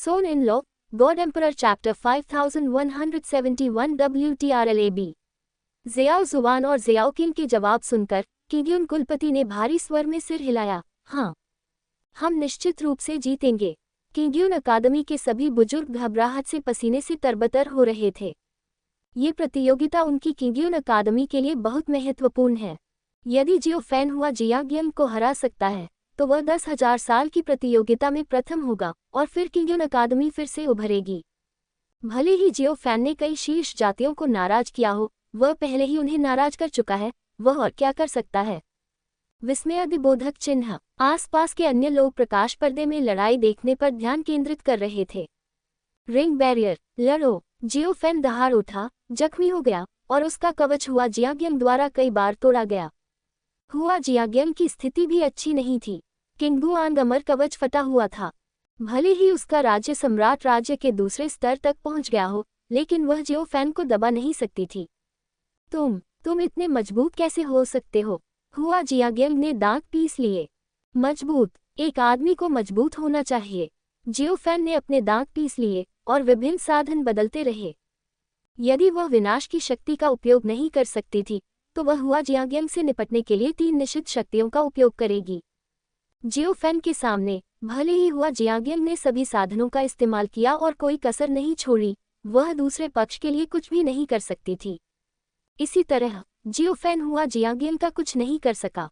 Son in Law, God Emperor Chapter 5171 WTRLAB। Xiao जुबान और Xiao king के जवाब सुनकर किंग्यून कुलपति ने भारी स्वर में सिर हिलाया। हाँ, हम निश्चित रूप से जीतेंगे। किंग्यून अकादमी के सभी बुजुर्ग घबराहट से पसीने से तरबतर हो रहे थे। ये प्रतियोगिता उनकी किंग्यून अकादमी के लिए बहुत महत्वपूर्ण है। यदि जियो फैन हुआ जियांगियंग को हरा सकता है तो वह 10,000 साल की प्रतियोगिता में प्रथम होगा और फिर किंग्यून अकादमी फिर से उभरेगी। भले ही जियो फैन ने कई शीर्ष जातियों को नाराज किया हो, वह पहले ही उन्हें नाराज कर चुका है, वह और क्या कर सकता है। विस्मयादिबोधक चिन्ह। आसपास के अन्य लोग प्रकाश पर्दे में लड़ाई देखने पर ध्यान केंद्रित कर रहे थे। रिंग बैरियर, लड़ो। जियो फैन दहाड़ उठा, जख्मी हो गया और उसका कवच हुआ जियांगियंग द्वारा कई बार तोड़ा गया। हुआ जियांगियंग की स्थिति भी अच्छी नहीं थी। किंगबुआंग अमर कवच फटा हुआ था। भले ही उसका राज्य सम्राट राज्य के दूसरे स्तर तक पहुंच गया हो, लेकिन वह जियो फैन को दबा नहीं सकती थी। तुम इतने मजबूत कैसे हो सकते हो? हुआ जियांगियंग ने दांत पीस लिए। मजबूत? एक आदमी को मजबूत होना चाहिए। जियो फैन ने अपने दांत पीस लिए और विभिन्न साधन बदलते रहे। यदि वह विनाश की शक्ति का उपयोग नहीं कर सकती थी तो वह हुआ जियांगियंग से निपटने के लिए 3 निश्चित शक्तियों का उपयोग करेगी। जियो फैन के सामने भले ही हुआ जियांगियंग ने सभी साधनों का इस्तेमाल किया और कोई कसर नहीं छोड़ी, वह दूसरे पक्ष के लिए कुछ भी नहीं कर सकती थी। इसी तरह जियो फैन हुआ जियांगियंग का कुछ नहीं कर सका।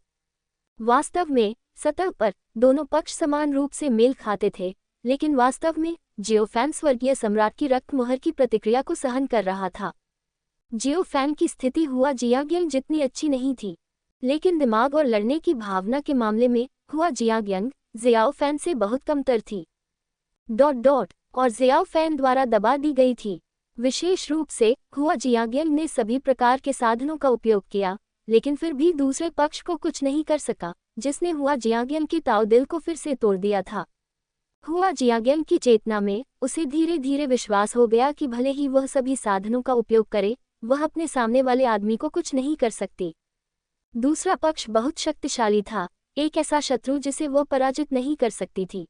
वास्तव में सतह पर दोनों पक्ष समान रूप से मेल खाते थे, लेकिन वास्तव में जियो फैन स्वर्गीय सम्राट की रक्त मुहर की प्रतिक्रिया को सहन कर रहा था। जियो फैन की स्थिति हुआ जियांगियंग जितनी अच्छी नहीं थी, लेकिन दिमाग और लड़ने की भावना के मामले में हुआ जियांगियंग ज़ियाओ फैन से बहुत कमतर थी। और ज़ियाओ फैन द्वारा दबा दी गई थी। विशेष रूप से हुआ जियांगियंग ने सभी प्रकार के साधनों का उपयोग किया, लेकिन फिर भी दूसरे पक्ष को कुछ नहीं कर सका, जिसने हुआ जियांगियंग की ताओ दिल को फिर से तोड़ दिया था। हुआ जियांगियंग की चेतना में उसे धीरे धीरे विश्वास हो गया कि भले ही वह सभी साधनों का उपयोग करे, वह अपने सामने वाले आदमी को कुछ नहीं कर सकती। दूसरा पक्ष बहुत शक्तिशाली था, एक ऐसा शत्रु जिसे वह पराजित नहीं कर सकती थी।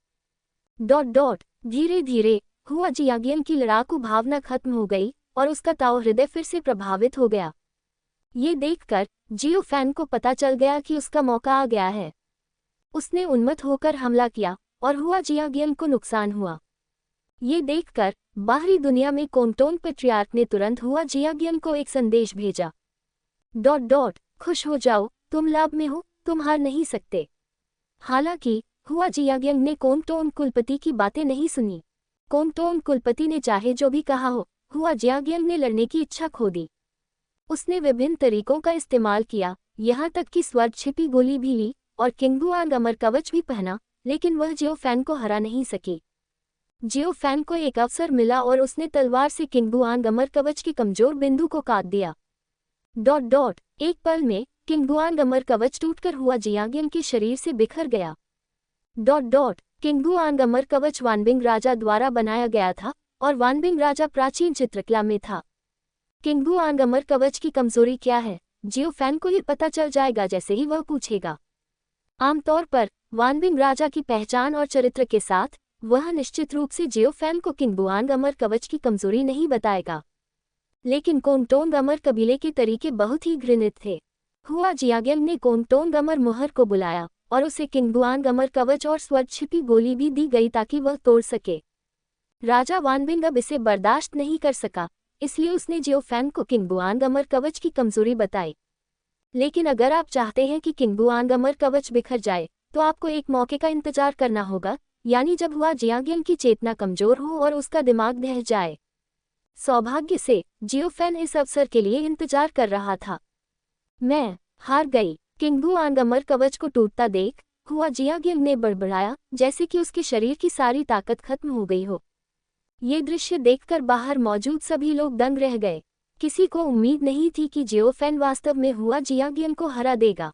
धीरे धीरे हुआ जियांगियंग की लड़ाकू भावना खत्म हो गई और उसका ताओ हृदय फिर से प्रभावित हो गया। ये देखकर जियो फैन को पता चल गया कि उसका मौका आ गया है। उसने उन्मत्त होकर हमला किया और हुआ जियांगियंग को नुकसान हुआ। ये देखकर बाहरी दुनिया में कोंगटोंग पैट्रियार्क ने तुरंत हुआ जियांगियंग को एक संदेश भेजा। खुश हो जाओ, तुम लाभ में हो, तुम हार नहीं सकते। हालांकि हुआ जियांगियंग ने कोंगटोंग कुलपति की बातें नहीं सुनी। कोंगटोंग कुलपति ने चाहे जो भी कहा हो, हुआ जियांगियंग ने लड़ने की इच्छा खो दी। उसने विभिन्न तरीकों का इस्तेमाल किया, यहाँ तक कि स्वर्ग छिपी गोली भी ली और किंगबुआंग अमर कवच भी पहना, लेकिन वह जियो फैन को हरा नहीं सकी। जियो फैन को एक अवसर मिला और उसने तलवार से किंगबुआंग अमर कवच के कमजोर बिंदु को काट दिया। एक पल में किंगबुआंग अमर कवच टूटकर हुआ जियांगियंग के शरीर से बिखर गया। किंगबुआंग अमर कवच वानबिंग राजा द्वारा बनाया गया था और वानबिंग राजा प्राचीन चित्रकला में था। किंगबुआंग अमर कवच की कमजोरी क्या है, जियो फैन को ये पता चल जाएगा जैसे ही वह पूछेगा। आमतौर पर वानबिंग राजा की पहचान और चरित्र के साथ वह निश्चित रूप से जियो फैन को किंगबुआंग अमर कवच की कमजोरी नहीं बताएगा, लेकिन कोंगटोंग अमर कबीले के तरीके बहुत ही घृणित थे। हुआ जियांगियंग ने कोंगटोंग अमर मुहर को बुलाया और उसे किंगबुआंग अमर कवच और स्वर्ग छिपी गोली भी दी गई ताकि वह तोड़ सके। राजा वानबिंग अब इसे बर्दाश्त नहीं कर सका, इसलिए उसने जियो फैन को किंगबुआंग अमर कवच की कमजोरी बताई। लेकिन अगर आप चाहते हैं कि किंगबुआंग अमर कवच बिखर जाए तो आपको एक मौके का इंतजार करना होगा, यानी जब हुआ जियांगियंग की चेतना कमजोर हो और उसका दिमाग दह जाए। सौभाग्य से जियो फैन इस अवसर के लिए इंतजार कर रहा था। मैं हार गई। किंगबुआंग अमर कवच को टूटता देख हुआ जियांगियंग ने बड़बड़ाया, जैसे कि उसके शरीर की सारी ताकत खत्म हो गई हो। ये दृश्य देखकर बाहर मौजूद सभी लोग दंग रह गए। किसी को उम्मीद नहीं थी कि जियो फैन वास्तव में हुआ जियांगियंग को हरा देगा।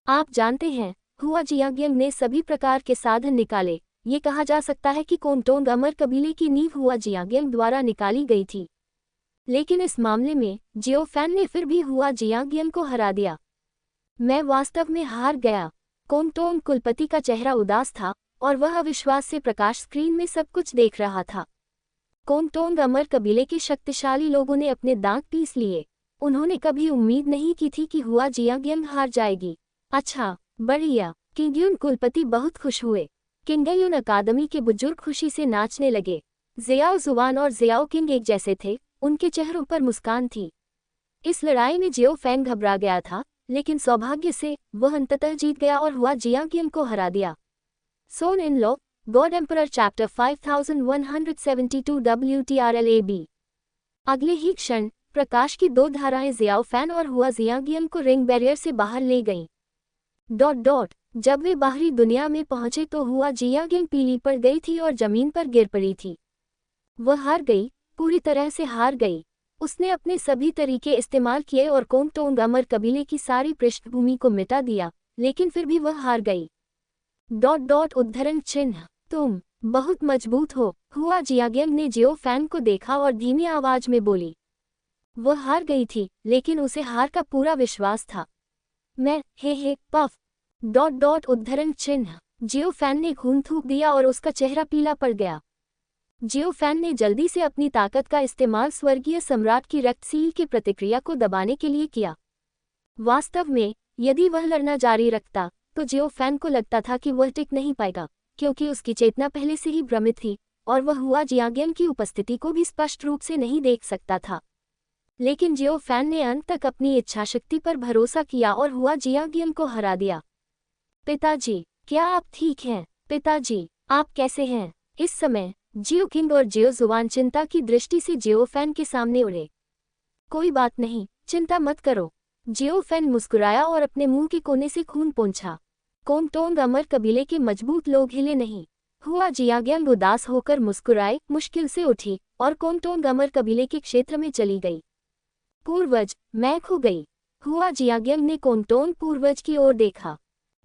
आप जानते हैं, हुआ जियांगियंग ने सभी प्रकार के साधन निकाले। ये कहा जा सकता है कि कोंगटोंग अमर कबीले की नींव हुआ जियांगियंग द्वारा निकाली गई थी, लेकिन इस मामले में जियो फैन ने फिर भी हुआ जियांगियंग को हरा दिया। मैं वास्तव में हार गया। कोंगटोंग कुलपति का चेहरा उदास था और वह अविश्वास से प्रकाश स्क्रीन में सब कुछ देख रहा था। कोंगटोंग अमर कबीले के शक्तिशाली लोगों ने अपने दांत पीस लिए। उन्होंने कभी उम्मीद नहीं की थी कि हुआ जियांगियंग हार जाएगी। अच्छा, बढ़िया। किंगयुन कुलपति बहुत खुश हुए। किंगयुन अकादमी के बुजुर्ग खुशी से नाचने लगे। ज़ियाओ जुआन और ज़ियाओ किंग एक जैसे थे, उनके चेहरों पर मुस्कान थी। इस लड़ाई में जियो फैंग घबरा गया था, लेकिन सौभाग्य से वह अंततः जीत गया और हुआ जियांगियंग को हरा दिया। Son in law, god emperor chapter 5172 WTRLAB। अगले ही क्षण प्रकाश की दो धाराएं ज़ियाओ फैन और हुआ जियांगियंग को रिंग बैरियर से बाहर ले गईं। जब वे बाहरी दुनिया में पहुंचे तो हुआ जियांगियंग पीली पड़ गई थी और जमीन पर गिर पड़ी थी। वह हार गई, पूरी तरह से हार गई। उसने अपने सभी तरीके इस्तेमाल किए और कोंगटोंग अमर कबीले की सारी पृष्ठभूमि को मिटा दिया, लेकिन फिर भी वह हार गई। उद्धरण चिन्ह, तुम बहुत मजबूत हो, हुआ जियांगियंग ने जियो फैन को देखा और धीमी आवाज में बोली। वह हार गई थी, लेकिन उसे हार का पूरा विश्वास था। मैं हे पफ उद्धरण चिन्ह। जियो फैन ने खून थूक दिया और उसका चेहरा पीला पड़ गया। जियो फैन ने जल्दी से अपनी ताकत का इस्तेमाल स्वर्गीय सम्राट की रक्तसील की प्रतिक्रिया को दबाने के लिए किया। वास्तव में यदि वह लड़ना जारी रखता तो जियो फैन को लगता था कि वह टिक नहीं पाएगा, क्योंकि उसकी चेतना पहले से ही भ्रमित थी और वह हुआ जियांगियंग की उपस्थिति को भी स्पष्ट रूप से नहीं देख सकता था। लेकिन जियो फैन ने अंत तक अपनी इच्छाशक्ति पर भरोसा किया और हुआ जियांगियंग को हरा दिया। पिताजी, क्या आप ठीक हैं? पिताजी, आप कैसे हैं? इस समय जियो किंग और जियो जुआन चिंता की दृष्टि से जियो फैन के सामने उड़े। कोई बात नहीं, चिंता मत करो। जियो फैन मुस्कुराया और अपने मुंह के कोने से खून पोंछा। कोंगटोंग अमर कबीले के मजबूत लोग हिले नहीं। हुआ जियांगियंग उदास होकर मुस्कुराए, मुश्किल से उठी और कोंगटोंग अमर कबीले के क्षेत्र में चली गई। पूर्वज, मैं खो गई। हुआ जियांगियंग ने कोंगटोंग पूर्वज की ओर देखा।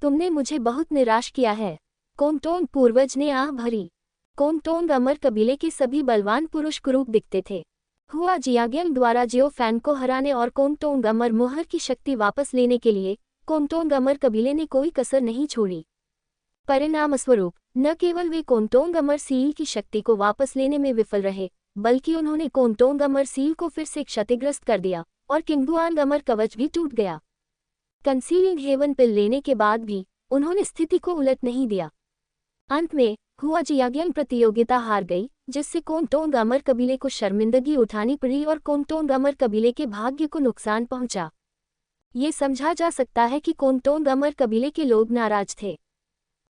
तुमने मुझे बहुत निराश किया है। कोंगटोंग पूर्वज ने आह भरी। कोंगटोंग अमर कबीले के सभी बलवान पुरुष कुरूप दिखते थे। हुआ जियांगियंग द्वारा जियो फैन को हराने और कोंगटोंग अमर मुहर की शक्ति वापस लेने के लिए कोंगटोंग अमर कबीले ने कोई कसर नहीं छोड़ी। परिणामस्वरूप न केवल वे कोंगटोंग अमर सील की शक्ति को वापस लेने में विफल रहे, बल्कि उन्होंने कोंगटोंग अमर सील को फिर से क्षतिग्रस्त कर दिया और किंगदुआन अमर कवच भी टूट गया। कंसीलिंग हेवन पिल लेने के बाद भी उन्होंने स्थिति को उलट नहीं दिया। अंत में हुआ जियांगियंग प्रतियोगिता हार गई, जिससे कोंगटोंग अमर कबीले को शर्मिंदगी उठानी पड़ी और कोंगटोंग अमर कबीले के भाग्य को नुकसान पहुंचा। ये समझा जा सकता है कि कोंगटोंग अमर कबीले के लोग नाराज थे।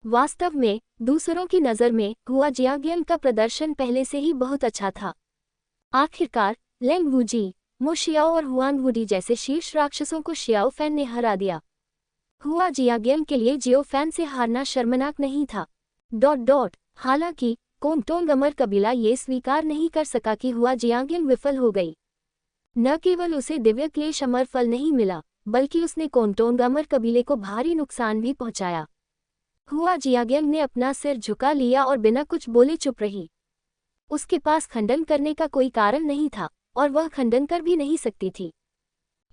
वास्तव में दूसरों की नज़र में हुआ जियांगियंग का प्रदर्शन पहले से ही बहुत अच्छा था। आखिरकार लेंग वुजी, मो शियाओ और हुआंग वुडी जैसे शीर्ष राक्षसों को शियाओ फैन ने हरा दिया। हुआ जियांगियंग के लिए जियो फैन से हारना शर्मनाक नहीं था। हालांकि कोंगटोंग अमर कबीला ये स्वीकार नहीं कर सका कि हुआ जियांगियंग विफल हो गई। न केवल उसे दिव्य क्लेश अमर फल नहीं मिला, बल्कि उसने कोंगटोंग अमर कबीले को भारी नुकसान भी पहुंचाया। हुआ जियांगियंग ने अपना सिर झुका लिया और बिना कुछ बोले चुप रही। उसके पास खंडन करने का कोई कारण नहीं था और वह खंडन कर भी नहीं सकती थी।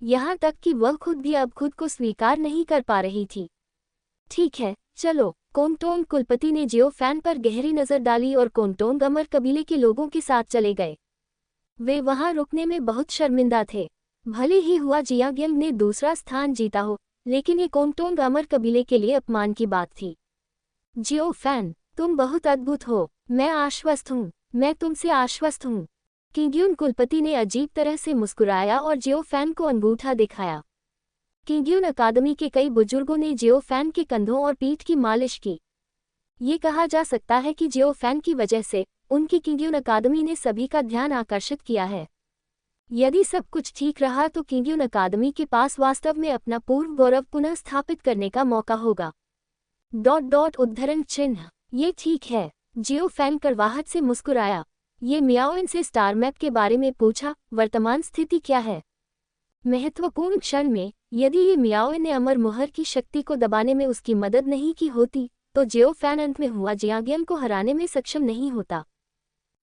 यहाँ तक कि वह खुद भी अब खुद को स्वीकार नहीं कर पा रही थी। ठीक है, चलो। कोंगटोंग कुलपति ने जियो फैन पर गहरी नज़र डाली और कोंगटोंग अमर कबीले के लोगों के साथ चले गए। वे वहां रुकने में बहुत शर्मिंदा थे। भले ही हुआ जियांगियंग ने दूसरा स्थान जीता हो, लेकिन ये कोंगटोंग अमर कबीले के लिए अपमान की बात थी। जियो फैन, तुम बहुत अद्भुत हो। मैं आश्वस्त हूँ। मैं तुमसे आश्वस्त हूँ। किंगयुन कुलपति ने अजीब तरह से मुस्कुराया और जियो फैन को अंगूठा दिखाया। किंगयुन अकादमी के कई बुजुर्गों ने जियो फैन के कंधों और पीठ की मालिश की। ये कहा जा सकता है कि जियो फैन की वजह से उनकी किंगयुन अकादमी ने सभी का ध्यान आकर्षित किया है। यदि सब कुछ ठीक रहा तो किंगयुन अकादमी के पास वास्तव में अपना पूर्व गौरव पुनः स्थापित करने का मौका होगा। उद्धरण चिन्ह, ये ठीक है। जियो फैन कड़वाहट से मुस्कुराया। ये मियाओइन से स्टार मैप के बारे में पूछा, वर्तमान स्थिति क्या है? महत्वपूर्ण क्षण में यदि ये मियाओइन ने अमर मुहर की शक्ति को दबाने में उसकी मदद नहीं की होती तो जियो फैन अंत में हुआ जियांगियंग को हराने में सक्षम नहीं होता।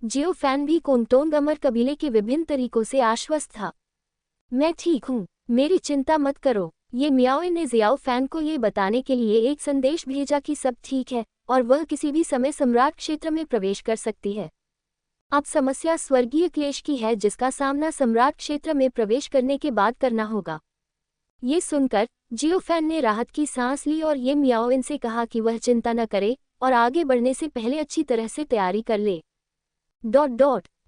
जियो फैन भी कोंगटोंग अमर कबीले के विभिन्न तरीकों से आश्वस्त था। मैं ठीक हूँ, मेरी चिंता मत करो। ये मियाओ ने जियाओ फैन को ये बताने के लिए एक संदेश भेजा कि सब ठीक है और वह किसी भी समय सम्राट क्षेत्र में प्रवेश कर सकती है। अब समस्या स्वर्गीय क्लेश की है जिसका सामना सम्राट क्षेत्र में प्रवेश करने के बाद करना होगा। ये सुनकर जियोफैन ने राहत की सांस ली और ये मियाओ से कहा कि वह चिंता न करे और आगे बढ़ने से पहले अच्छी तरह से तैयारी कर ले।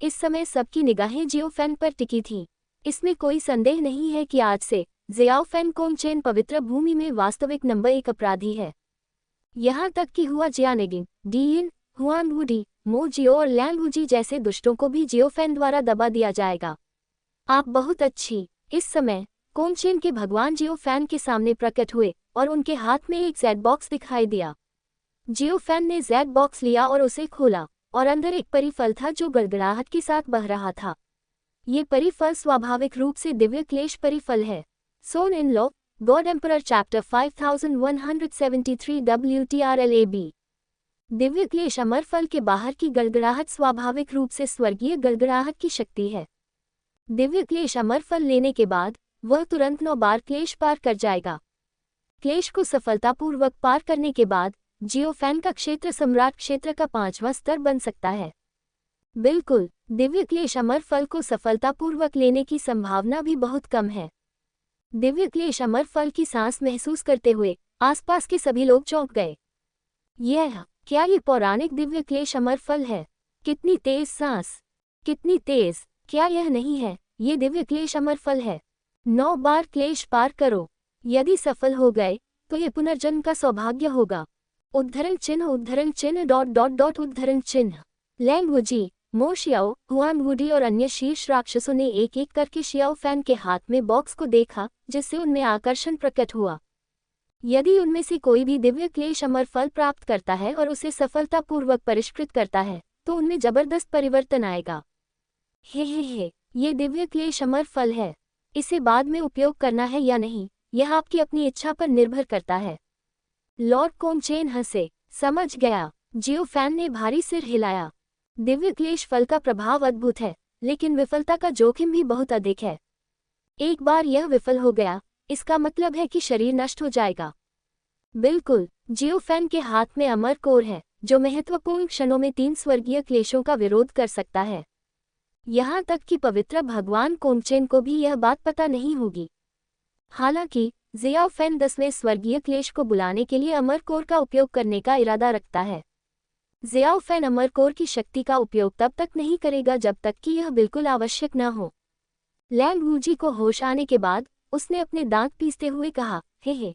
इस समय सबकी निगाहें जियोफैन पर टिकी थीं। इसमें कोई संदेह नहीं है कि आज से जियाओफैन कोंगचेन पवित्र भूमि में वास्तविक नंबर 1 अपराधी है। यहाँ तक कि हुआ जियानेगिंग, डीइन, हुआन वुडी, मो जियो और लैंग वुजी जैसे दुष्टों को भी जियोफैन द्वारा दबा दिया जाएगा। आप बहुत अच्छी। इस समय कोंगचेन के भगवान जियोफैन के सामने प्रकट हुए और उनके हाथ में एक जेड बॉक्स दिखाई दिया। जियोफैन ने जेड बॉक्स लिया और उसे खोला और अंदर एक परिफल था जो गड़गड़ाहट के साथ बह रहा था। ये परिफल स्वाभाविक रूप से दिव्य क्लेश परिफल है। Son in law, god emperor chapter 5173 WTRLAB। Divya क्लेश अमर फल के बाहर की गड़गड़ाहट स्वाभाविक रूप से स्वर्गीय गड़गड़ाहट की शक्ति है। दिव्य क्लेश अमर फल लेने के बाद वह तुरंत 9 बार क्लेश पार कर जाएगा। क्लेश को सफलतापूर्वक पार करने के बाद जियोफैन का क्षेत्र सम्राट क्षेत्र का 5वां स्तर बन सकता है। बिल्कुल, दिव्य क्लेश अमर फल को सफलतापूर्वक लेने की संभावना भी बहुत कम है। दिव्य क्लेश अमर फल की सांस महसूस करते हुए आसपास के सभी लोग चौंक गए। क्या ये पौराणिक दिव्य क्लेश अमर फल है? कितनी तेज सांस, कितनी तेज! क्या यह नहीं है, ये दिव्य क्लेश अमर फल है। 9 बार क्लेश पार करो। यदि सफल हो गए तो ये पुनर्जन्म का सौभाग्य होगा। उद्धरण चिन्ह उद्धरण चिन्ह। लैंग वुजी, मो शियाओ, हुआन वुडी और अन्य शीर्ष राक्षसों ने एक एक करके शियाओ फैन के हाथ में बॉक्स को देखा जिससे उनमें आकर्षण प्रकट हुआ। यदि उनमें से कोई भी दिव्य क्लेश अमर फल प्राप्त करता है और उसे सफलतापूर्वक परिष्कृत करता है तो उनमें जबरदस्त परिवर्तन आएगा। हे, ये दिव्य क्लेश अमर फल है। इसे बाद में उपयोग करना है या नहीं, यह आपकी अपनी इच्छा पर निर्भर करता है। लॉर्ड कोंगचेन हंसे। समझ गया। जियोफैन ने भारी सिर हिलाया। दिव्य क्लेश फल का प्रभाव अद्भुत है, लेकिन विफलता का जोखिम भी बहुत अधिक है। एक बार यह विफल हो गया, इसका मतलब है कि शरीर नष्ट हो जाएगा। बिल्कुल, जियोफैन के हाथ में अमर कोर है, जो महत्वपूर्ण क्षणों में 3 स्वर्गीय क्लेशों का विरोध कर सकता है। यहाँ तक कि पवित्र भगवान कोंगचेन को भी यह बात पता नहीं होगी। हालांकि जियाओफैन 10वें स्वर्गीय क्लेश को बुलाने के लिए अमर कोर का उपयोग करने का इरादा रखता है। जियाओफैन अमर कोर की शक्ति का उपयोग तब तक नहीं करेगा जब तक कि यह बिल्कुल आवश्यक न हो। लैंग वुजी को होश आने के बाद उसने अपने दांत पीसते हुए कहा, हे।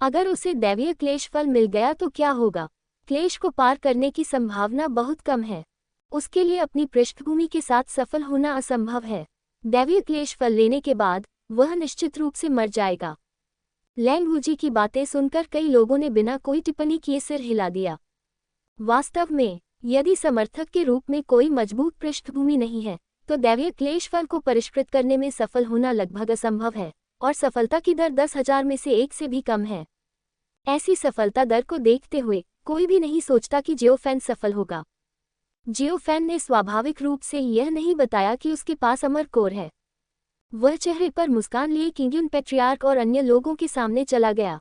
अगर उसे दैवीय क्लेश फल मिल गया तो क्या होगा? क्लेश को पार करने की संभावना बहुत कम है। उसके लिए अपनी पृष्ठभूमि के साथ सफल होना असंभव है। दैवीय क्लेश फल लेने के बाद वह निश्चित रूप से मर जाएगा। लैंग वुजी की बातें सुनकर कई लोगों ने बिना कोई टिप्पणी किए सिर हिला दिया। वास्तव में, यदि समर्थक के रूप में कोई मजबूत पृष्ठभूमि नहीं है, तो दैवीय क्लेश फल को परिष्कृत करने में सफल होना लगभग असंभव है, और सफलता की दर 10,000 में से 1 से भी कम है। ऐसी सफलता दर को देखते हुए कोई भी नहीं सोचता कि जियोफैन सफल होगा। जियोफैन ने स्वाभाविक रूप से यह नहीं बताया कि उसके पास अमर कोर है। वह चेहरे पर मुस्कान लिए किंग्यून पैट्रियार्क और अन्य लोगों के सामने चला गया।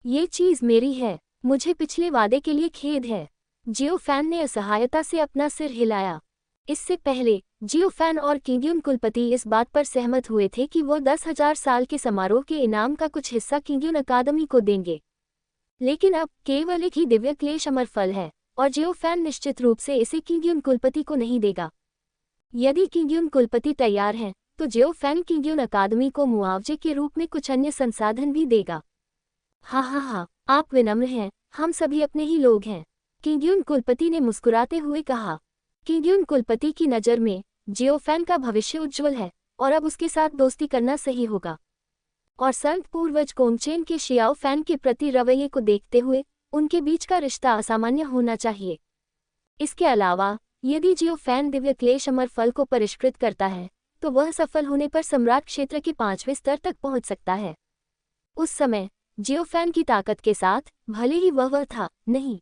ये चीज मेरी है, मुझे पिछले वादे के लिए खेद है। जियोफैन ने असहायता से अपना सिर हिलाया। इससे पहले जियोफैन और किंग्यून कुलपति इस बात पर सहमत हुए थे कि वो 10,000 साल के समारोह के इनाम का कुछ हिस्सा किंग्यून अकादमी को देंगे। लेकिन अब केवल एक ही दिव्य क्लेश अमर फल है और जियोफैन निश्चित रूप से इसे किंग्यून कुलपति को नहीं देगा। यदि किंग्यून कुलपति तैयार हैं, तो जियोफैन किंग्यून अकादमी को मुआवजे के रूप में कुछ अन्य संसाधन भी देगा। हाँ, आप विनम्र हैं, हम सभी अपने ही लोग हैं, किंग्यून कुलपति ने मुस्कुराते हुए कहा। किंग्यून कुलपति की नज़र में जियोफैन का भविष्य उज्ज्वल है और अब उसके साथ दोस्ती करना सही होगा। और संत पूर्वज कोंगचेन के शियाओफैन के प्रति रवैये को देखते हुए उनके बीच का रिश्ता असामान्य होना चाहिए। इसके अलावा यदि जियोफैन दिव्य क्लेश अमर फल को परिष्कृत करता है तो वह सफल होने पर सम्राट क्षेत्र के 5वें स्तर तक पहुंच सकता है। उस समय जियोफैन की ताकत के साथ भले ही वह था नहीं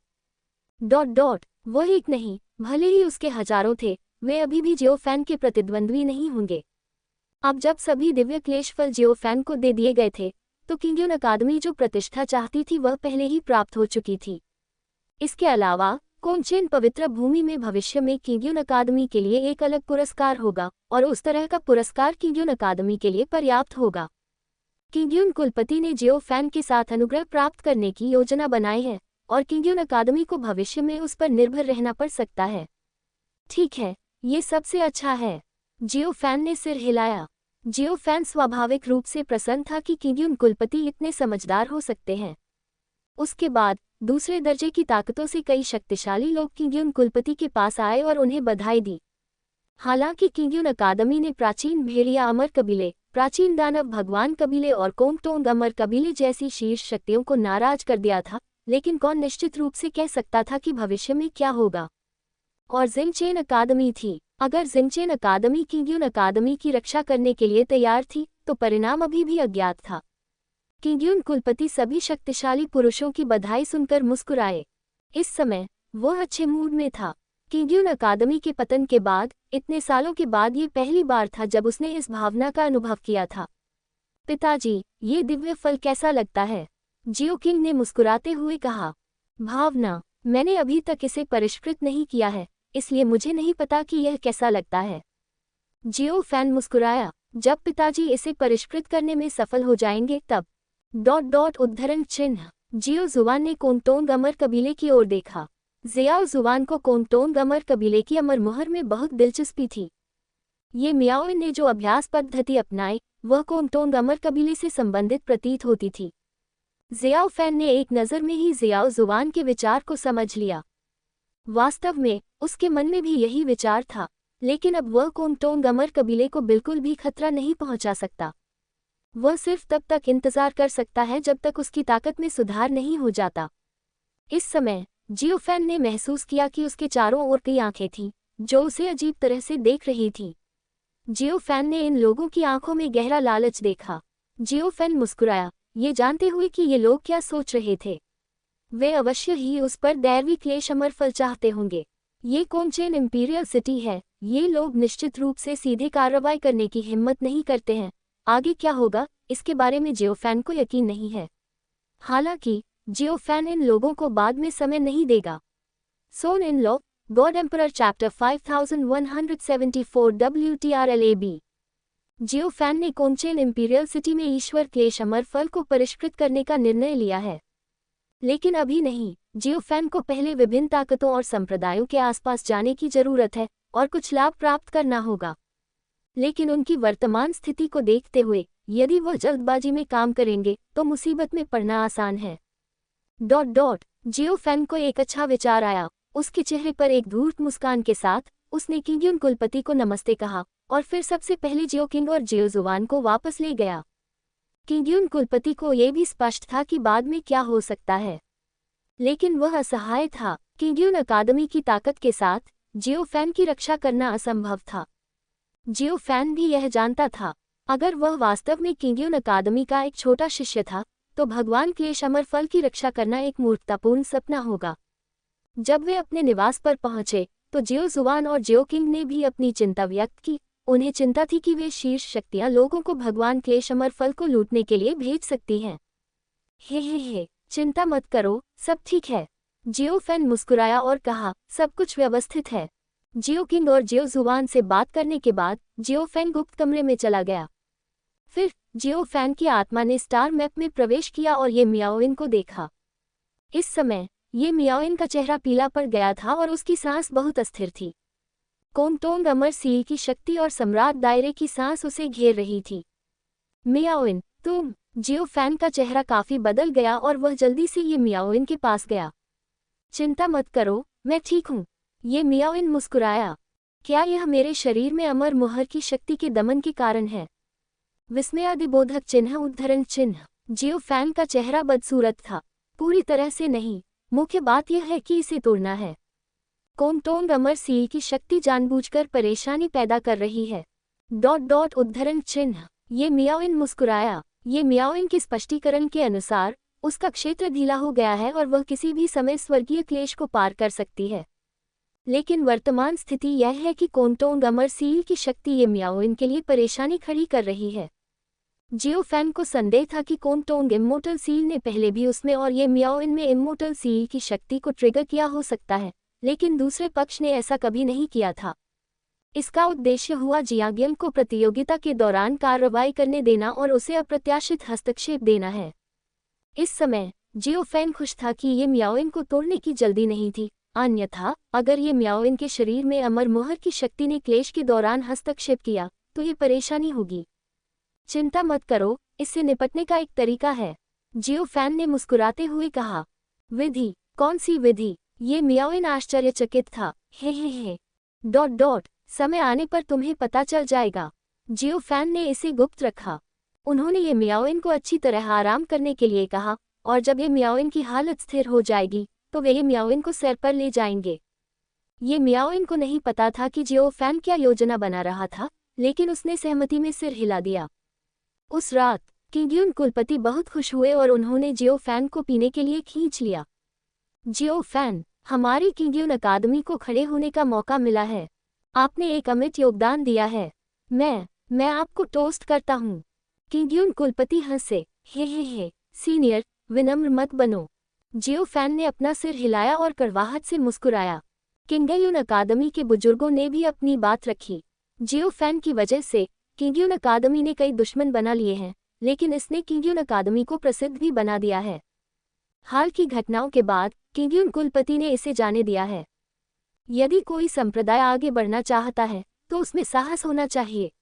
वह एक नहीं, भले ही उसके हजारों थे, वे अभी भी जियोफैन के प्रतिद्वंद्वी नहीं होंगे। अब जब सभी दिव्य क्लेश फल जियोफैन को दे दिए गए थे, तो किंगयुन अकादमी जो प्रतिष्ठा चाहती थी वह पहले ही प्राप्त हो चुकी थी। इसके अलावा कोनचेन पवित्र भूमि में भविष्य में किंगयुन अकादमी के लिए एक अलग पुरस्कार होगा और उस तरह का पुरस्कार किंगयुन अकादमी के लिए पर्याप्त होगा। किंगयुन कुलपति ने जियोफैन के साथ अनुग्रह प्राप्त करने की योजना बनाई है और किंगयुन अकादमी को भविष्य में उस पर निर्भर रहना पड़ सकता है। ठीक है, ये सबसे अच्छा है। जियोफैन ने सिर हिलाया। जियोफैन स्वाभाविक रूप से प्रसन्न था कि किंगयुन कुलपति इतने समझदार हो सकते हैं। उसके बाद दूसरे दर्जे की ताकतों से कई शक्तिशाली लोग किंगयुन कुलपति के पास आए और उन्हें बधाई दी। हालांकि किंगयुन अकादमी ने प्राचीन भेड़िया अमर कबीले, प्राचीन दानव भगवान कबीले और कोंगटोंग अमर कबीले जैसी शीर्ष शक्तियों को नाराज कर दिया था, लेकिन कौन निश्चित रूप से कह सकता था कि भविष्य में क्या होगा। और जिंगचेन अकादमी थी। अगर जिंगचेन अकादमी किंगयुन अकादमी की रक्षा करने के लिए तैयार थी, तो परिणाम अभी भी अज्ञात था। किंगयुन कुलपति सभी शक्तिशाली पुरुषों की बधाई सुनकर मुस्कुराए। इस समय वह अच्छे मूड में था। किंगयुन अकादमी के पतन के बाद इतने सालों के बाद ये पहली बार था जब उसने इस भावना का अनुभव किया था। पिताजी, ये दिव्य फल कैसा लगता है? जियो किंग ने मुस्कुराते हुए कहा। भावना? मैंने अभी तक इसे परिष्कृत नहीं किया है, इसलिए मुझे नहीं पता कि यह कैसा लगता है। जियोफैन मुस्कुराया। जब पिताजी इसे परिष्कृत करने में सफल हो जाएंगे तब। उद्धरण चिन्ह। जियो जुवान ने कोंगटोंग अमर कबीले की ओर देखा। जियाओ जुवान को कोंगटोंग अमर कबीले की अमर मुहर में बहुत दिलचस्पी थी। ये मियाओइन ने जो अभ्यास पद्धति अपनाई वह कोंगटोंग अमर कबीले से संबंधित प्रतीत होती थी। जियाओफैन ने एक नज़र में ही जियाओ जुवान के विचार को समझ लिया। वास्तव में उसके मन में भी यही विचार था, लेकिन अब वह कोंगटोंग अमर कबीले को बिल्कुल भी खतरा नहीं पहुंचा सकता। वह सिर्फ तब तक इंतजार कर सकता है जब तक उसकी ताकत में सुधार नहीं हो जाता। इस समय जियोफैन ने महसूस किया कि उसके चारों ओर कई आंखें थीं, जो उसे अजीब तरह से देख रही थीं। जियोफैन ने इन लोगों की आंखों में गहरा लालच देखा। जियोफैन मुस्कुराया, ये जानते हुए कि ये लोग क्या सोच रहे थे। वे अवश्य ही उस पर दैवी क्लेश अमर फल चाहते होंगे। ये कोंगचेन इंपीरियल सिटी है। ये लोग निश्चित रूप से सीधे कार्रवाई करने की हिम्मत नहीं करते हैं। आगे क्या होगा इसके बारे में जियोफैन को यकीन नहीं है। हालांकि जियोफैन इन लोगों को बाद में समय नहीं देगा। Son in law, god emperor chapter 5174 WTRLAB। जियोफैन ने कोंगचेन इंपीरियल सिटी में ईश्वर क्लेश अमर फल को परिष्कृत करने का निर्णय लिया है, लेकिन अभी नहीं। जियोफैन को पहले विभिन्न ताकतों और संप्रदायों के आसपास जाने की जरूरत है और कुछ लाभ प्राप्त करना होगा। लेकिन उनकी वर्तमान स्थिति को देखते हुए यदि वह जल्दबाजी में काम करेंगे तो मुसीबत में पड़ना आसान है। जियोफैन को एक अच्छा विचार आया। उसके चेहरे पर एक धूर्त मुस्कान के साथ उसने किंगयुन कुलपति को नमस्ते कहा और फिर सबसे पहले जियो किंग और जियो जुवान को वापस ले गया। किंगयुन कुलपति को यह भी स्पष्ट था कि बाद में क्या हो सकता है, लेकिन वह असहाय था। किंगयुन अकादमी की ताकत के साथ जियोफैन की रक्षा करना असंभव था। जियोफैन भी यह जानता था, अगर वह वास्तव में किंगयुन अकादमी का एक छोटा शिष्य था तो भगवान क्लेश अमर फल की रक्षा करना एक मूर्खतापूर्ण सपना होगा। जब वे अपने निवास पर पहुंचे तो जियो जुवान और जियो किंग ने भी अपनी चिंता व्यक्त की। उन्हें चिंता थी कि वे शीर्ष शक्तियां लोगों को भगवान क्लेश अमर फल को लूटने के लिए भेज सकती हैं। हे, चिंता मत करो, सब ठीक है। जियोफैन मुस्कुराया और कहा, सब कुछ व्यवस्थित है। जियो किंग और जियो जुवान से बात करने के बाद जियोफैन गुप्त कमरे में चला गया। फिर जियोफैन की आत्मा ने स्टार मैप में प्रवेश किया और ये मियाओइन को देखा। इस समय ये मियाओइन का चेहरा पीला पड़ गया था और उसकी सांस बहुत अस्थिर थी। कोंगटोंग अमर सील की शक्ति और सम्राट दायरे की सांस उसे घेर रही थी। मियाओइन, तुम? जियोफैन का चेहरा काफी बदल गया और वह जल्दी से ये मियाओइन के पास गया। चिंता मत करो, मैं ठीक हूँ। ये मियाओइन मुस्कुराया। क्या यह मेरे शरीर में अमर मुहर की शक्ति के दमन के कारण है? विस्मयादिबोधक चिन्ह उद्धरण चिन्ह। जियोफैन का चेहरा बदसूरत था। पूरी तरह से नहीं, मुख्य बात यह है कि इसे तोड़ना है। कोंगटोंग अमर सील की शक्ति जानबूझकर परेशानी पैदा कर रही है। उद्धरण चिन्ह। ये मियाओइन मुस्कुराया। ये मियाओइन के स्पष्टीकरण के अनुसार उसका क्षेत्र ढीला हो गया है और वह किसी भी समय स्वर्गीय क्लेश को पार कर सकती है। लेकिन वर्तमान स्थिति यह है कि कोंगटोंग अमर सील की शक्ति ये मियाओइन के लिए परेशानी खड़ी कर रही है। जियो फैन को संदेह था कि कोंगटोंग इम्मोर्टल सील ने पहले भी उसमें और ये मियाओइन में इम्मोर्टल सील की शक्ति को ट्रिगर किया हो सकता है, लेकिन दूसरे पक्ष ने ऐसा कभी नहीं किया था। इसका उद्देश्य हुआ जियांगियन को प्रतियोगिता के दौरान कार्रवाई करने देना और उसे अप्रत्याशित हस्तक्षेप देना है। इस समय जियो फैन खुश था कि ये मियाओइन को तोड़ने की जल्दी नहीं थी, अन्यथा अगर ये मियाओइन के शरीर में अमर मोहर की शक्ति ने क्लेश के दौरान हस्तक्षेप किया तो ये परेशानी होगी। चिंता मत करो, इससे निपटने का एक तरीका है, जियो फैन ने मुस्कुराते हुए कहा। विधि? कौन सी विधि? ये मियाओइन आश्चर्यचकित था। हे। समय आने पर तुम्हें पता चल जाएगा। जियो फैन ने इसे गुप्त रखा। उन्होंने ये मियाओइन को अच्छी तरह आराम करने के लिए कहा और जब ये मियाओइन की हालत स्थिर हो जाएगी तो वे ये मियाओइन को सिर पर ले जाएंगे। ये मियाओइन को नहीं पता था कि जियो फैन क्या योजना बना रहा था, लेकिन उसने सहमति में सिर हिला दिया। उस रात किंग्यून कुलपति बहुत खुश हुए और उन्होंने जियो फैन को पीने के लिए खींच लिया। जियो फैन, हमारी किंग्यून अकादमी को खड़े होने का मौका मिला है। आपने एक अमिट योगदान दिया है। मैं आपको टोस्ट करता हूँ। किंग्यून कुलपति हंसे। हे, सीनियर, विनम्र मत बनो। जियो फैन ने अपना सिर हिलाया और कड़वाहट से मुस्कुराया। किंग्यून अकादमी के बुजुर्गों ने भी अपनी बात रखी। जियो फैन की वजह से किंग्यून अकादमी ने कई दुश्मन बना लिए हैं, लेकिन इसने किंग्यून अकादमी को प्रसिद्ध भी बना दिया है। हाल की घटनाओं के बाद किंग्यून कुलपति ने इसे जाने दिया है। यदि कोई संप्रदाय आगे बढ़ना चाहता है तो उसमें साहस होना चाहिए।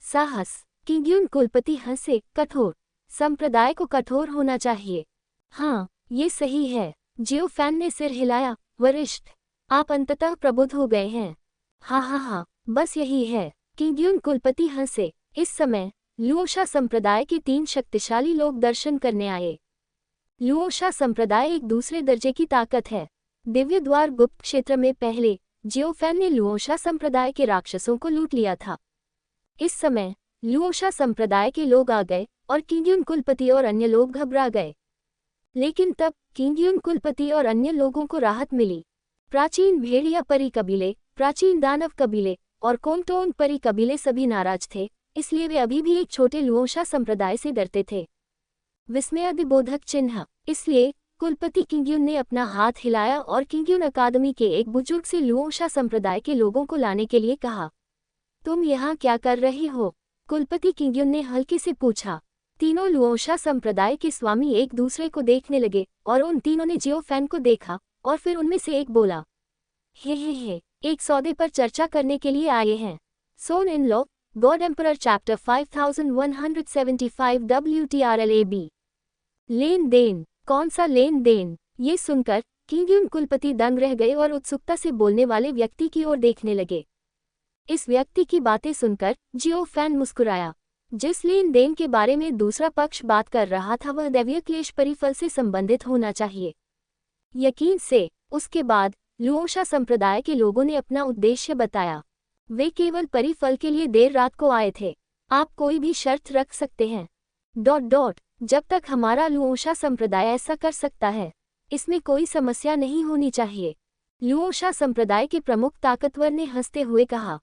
साहस? किंग्यून कुलपति हंसे। कठोर? संप्रदाय को कठोर होना चाहिए। हाँ, ये सही है। जियो फैन ने सिर हिलाया। वरिष्ठ, आप अंततः प्रबुद्ध हो गए हैं। हाँ, बस यही है। किंग्यून कुलपति हंसे। इस समय लुओशा संप्रदाय के 3 शक्तिशाली लोग दर्शन करने आए। लुओशा संप्रदाय एक दूसरे दर्जे की ताकत है। दिव्य द्वार गुप्त क्षेत्र में पहले जियो फैन ने लुओशा संप्रदाय के राक्षसों को लूट लिया था। इस समय लुओशा संप्रदाय के लोग आ गए और किंग्यून कुलपति और अन्य लोग घबरा गए। लेकिन तब किंग्यून कुलपति और अन्य लोगों को राहत मिली। प्राचीन भेड़िया परी कबीले, प्राचीन दानव कबीले और कोंगटोंग परी कबीले सभी नाराज थे, इसलिए वे अभी भी एक छोटे लुओशा संप्रदाय से डरते थे। विस्मयादिबोधक चिन्ह। इसलिए कुलपति किंग्यून ने अपना हाथ हिलाया और किंग्यून अकादमी के एक बुजुर्ग से लुओशा संप्रदाय के लोगों को लाने के लिए कहा। तुम यहाँ क्या कर रही हो? कुलपति किंग्यून ने हल्के से पूछा। तीनों लुओशा संप्रदाय के स्वामी एक दूसरे को देखने लगे और उन तीनों ने जियो फैन को देखा और फिर उनमें से एक बोला। हे, एक सौदे पर चर्चा करने के लिए आए हैं। Son in law, god emperor chapter 5175 WTRLAB। लेन देन? कौन सा लेन देन? ये सुनकर किंग्यून कुलपति दंग रह गए और उत्सुकता से बोलने वाले व्यक्ति की ओर देखने लगे। इस व्यक्ति की बातें सुनकर जियो फैन मुस्कुराया। जिस लेन देन के बारे में दूसरा पक्ष बात कर रहा था वह दैवीय क्लेश परिफल से संबंधित होना चाहिए। यकीन से उसके बाद लुओशा संप्रदाय के लोगों ने अपना उद्देश्य बताया। वे केवल परिफल के लिए देर रात को आए थे। आप कोई भी शर्त रख सकते हैं। जब तक हमारा लुओशा संप्रदाय ऐसा कर सकता है, इसमें कोई समस्या नहीं होनी चाहिए। लुओशा संप्रदाय के प्रमुख ताकतवर ने हंसते हुए कहा।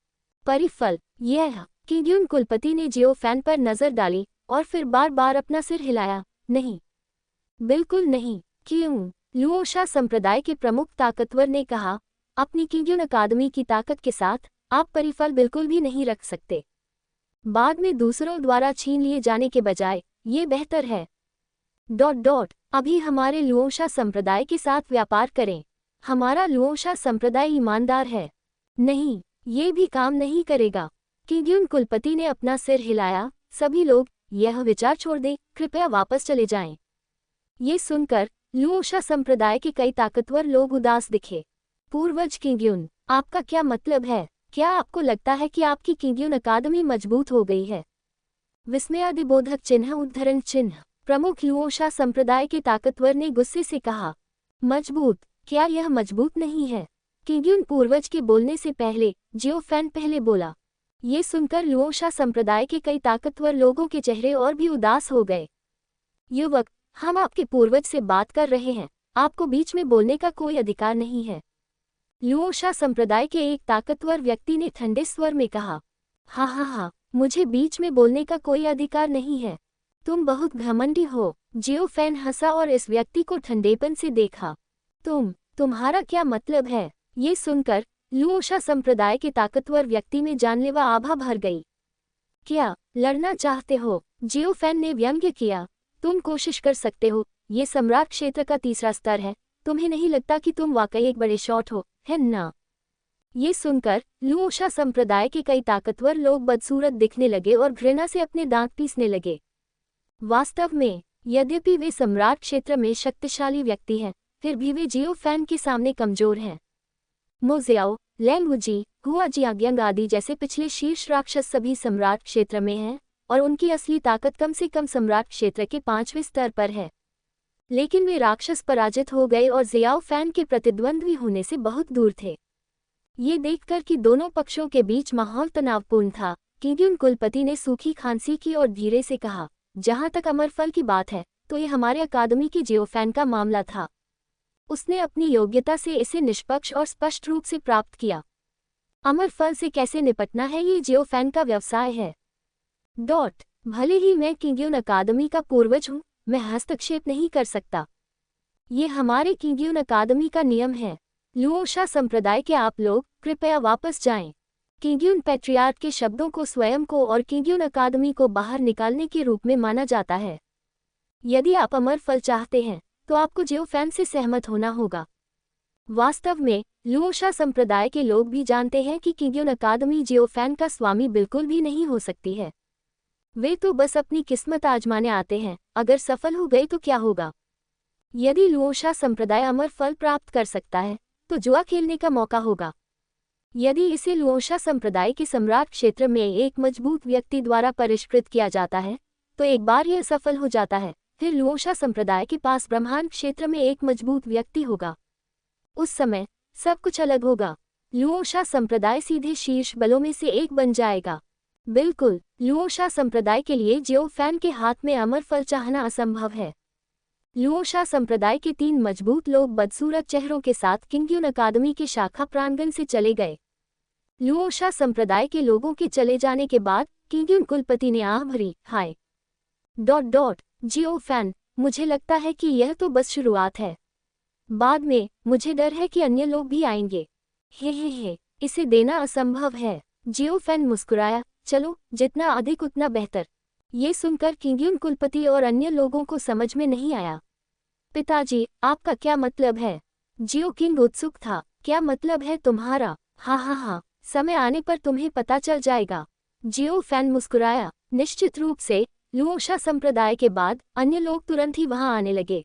परिफल? यह? किंग्यून कुलपति ने जियो फैन पर नजर डाली और फिर बार बार अपना सिर हिलाया। नहीं, बिल्कुल नहीं। क्यों? लुओशा संप्रदाय के प्रमुख ताकतवर ने कहा। अपनी किंग्यून अकादमी की ताकत के साथ आप परिफल बिल्कुल भी नहीं रख सकते। बाद में दूसरों द्वारा छीन लिए जाने के बजाय ये बेहतर है। अभी हमारे लुओशा संप्रदाय के साथ व्यापार करें। हमारा लुओशा संप्रदाय ईमानदार है। नहीं, ये भी काम नहीं करेगा। किंग्यून कुलपति ने अपना सिर हिलाया। सभी लोग यह विचार छोड़ दें, कृपया वापस चले जाएं। ये सुनकर लुओशा संप्रदाय के कई ताकतवर लोग उदास दिखे। पूर्वज किंग्यून, आपका क्या मतलब है? क्या आपको लगता है कि आपकी किंग्यून अकादमी मजबूत हो गई है? विस्मयादिबोधक चिन्ह उद्धरण चिन्ह। प्रमुख लुओशा संप्रदाय के ताकतवर ने गुस्से से कहा। मजबूत? क्या यह मजबूत नहीं है? किंग्यून पूर्वज के बोलने से पहले जियो फैन पहले बोला। ये सुनकर लुओशा संप्रदाय के कई ताकतवर लोगों के चेहरे और भी उदास हो गए। युवक, हम आपके पूर्वज से बात कर रहे हैं, आपको बीच में बोलने का कोई अधिकार नहीं है। लुओशा संप्रदाय के एक ताकतवर व्यक्ति ने ठंडे स्वर में कहा। हा, मुझे बीच में बोलने का कोई अधिकार नहीं है। तुम बहुत घमंडी हो। जियो फैन हंसा और इस व्यक्ति को ठंडेपन से देखा। तुम्हारा क्या मतलब है? ये सुनकर लुओशा संप्रदाय के ताकतवर व्यक्ति में जानलेवा आभा भर गई। क्या लड़ना चाहते हो? जियो फैन ने व्यंग्य किया। तुम कोशिश कर सकते हो, ये सम्राट क्षेत्र का तीसरा स्तर है। तुम्हें नहीं लगता कि तुम वाकई एक बड़े शॉट हो, है ना? ये सुनकर लुओशा संप्रदाय के कई ताकतवर लोग बदसूरत दिखने लगे और घृणा से अपने दांत पीसने लगे। वास्तव में यद्यपि वे सम्राट क्षेत्र में शक्तिशाली व्यक्ति हैं, फिर भी वे जियो फैन के सामने कमजोर हैं। मोजियाओ, लैंगुजी, हुआजियांग आदि जैसे पिछले शीर्ष राक्षस सभी सम्राट क्षेत्र में हैं और उनकी असली ताकत कम से कम सम्राट क्षेत्र के 5वें स्तर पर है। लेकिन वे राक्षस पराजित हो गए और जियाओ फैन के प्रतिद्वंद्वी होने से बहुत दूर थे। ये देखकर कि दोनों पक्षों के बीच माहौल तनावपूर्ण था, किंग्यून कुलपति ने सूखी खांसी की और धीरे से कहा, जहां तक अमरफल की बात है तो ये हमारे अकादमी के जियो फैन का मामला था। उसने अपनी योग्यता से इसे निष्पक्ष और स्पष्ट रूप से प्राप्त किया। अमरफल से कैसे निपटना है ये जियो फैन का व्यवसाय है। भले ही मैं किंग्यून अकादमी का पूर्वज हूँ, मैं हस्तक्षेप नहीं कर सकता। ये हमारे किंग्यून अकादमी का नियम है। लुओशा संप्रदाय के आप लोग कृपया वापस जाएं। किंग्यून पैट्रियार्क के शब्दों को स्वयं को और किंग्यून अकादमी को बाहर निकालने के रूप में माना जाता है। यदि आप अमर फल चाहते हैं तो आपको जियो फैन से सहमत होना होगा। वास्तव में लुओशा संप्रदाय के लोग भी जानते हैं कि किंग्यून अकादमी जियो फैन का स्वामी बिल्कुल भी नहीं हो सकती है। वे तो बस अपनी किस्मत आजमाने आते हैं। अगर सफल हो गए तो क्या होगा? यदि लुओशा संप्रदाय अमर फल प्राप्त कर सकता है तो जुआ खेलने का मौका होगा। यदि इसे लुओशा संप्रदाय के सम्राट क्षेत्र में एक मजबूत व्यक्ति द्वारा परिष्कृत किया जाता है तो एक बार यह सफल हो जाता है, फिर लुओशा संप्रदाय के पास ब्रह्मांड क्षेत्र में एक मजबूत व्यक्ति होगा। उस समय सब कुछ अलग होगा। लुओशा संप्रदाय सीधे शीर्ष बलों में से एक बन जाएगा। बिल्कुल, लुओशा संप्रदाय के लिए जियो फैन के हाथ में अमर फल चाहना असंभव है। लुओशा संप्रदाय के 3 मजबूत लोग बदसूरत चेहरों के साथ किंग्यून अकादमी के शाखा प्रांगण से चले गए। लुओशा संप्रदाय के लोगों के चले जाने के बाद किंग्यून कुलपति ने आह भरी। हाय जियो फैन, मुझे लगता है कि यह तो बस शुरुआत है। बाद में मुझे डर है कि अन्य लोग भी आएंगे। हे, इसे देना असंभव है। जियो फैन मुस्कुराया। चलो, जितना अधिक उतना बेहतर। ये सुनकर किंग्यून कुलपति और अन्य लोगों को समझ में नहीं आया। पिताजी, आपका क्या मतलब है? जियो किंग उत्सुक था। क्या मतलब है तुम्हारा? हाँ, समय आने पर तुम्हें पता चल जाएगा। जियो फैन मुस्कुराया। निश्चित रूप से लुओशा संप्रदाय के बाद अन्य लोग तुरंत ही वहां आने लगे।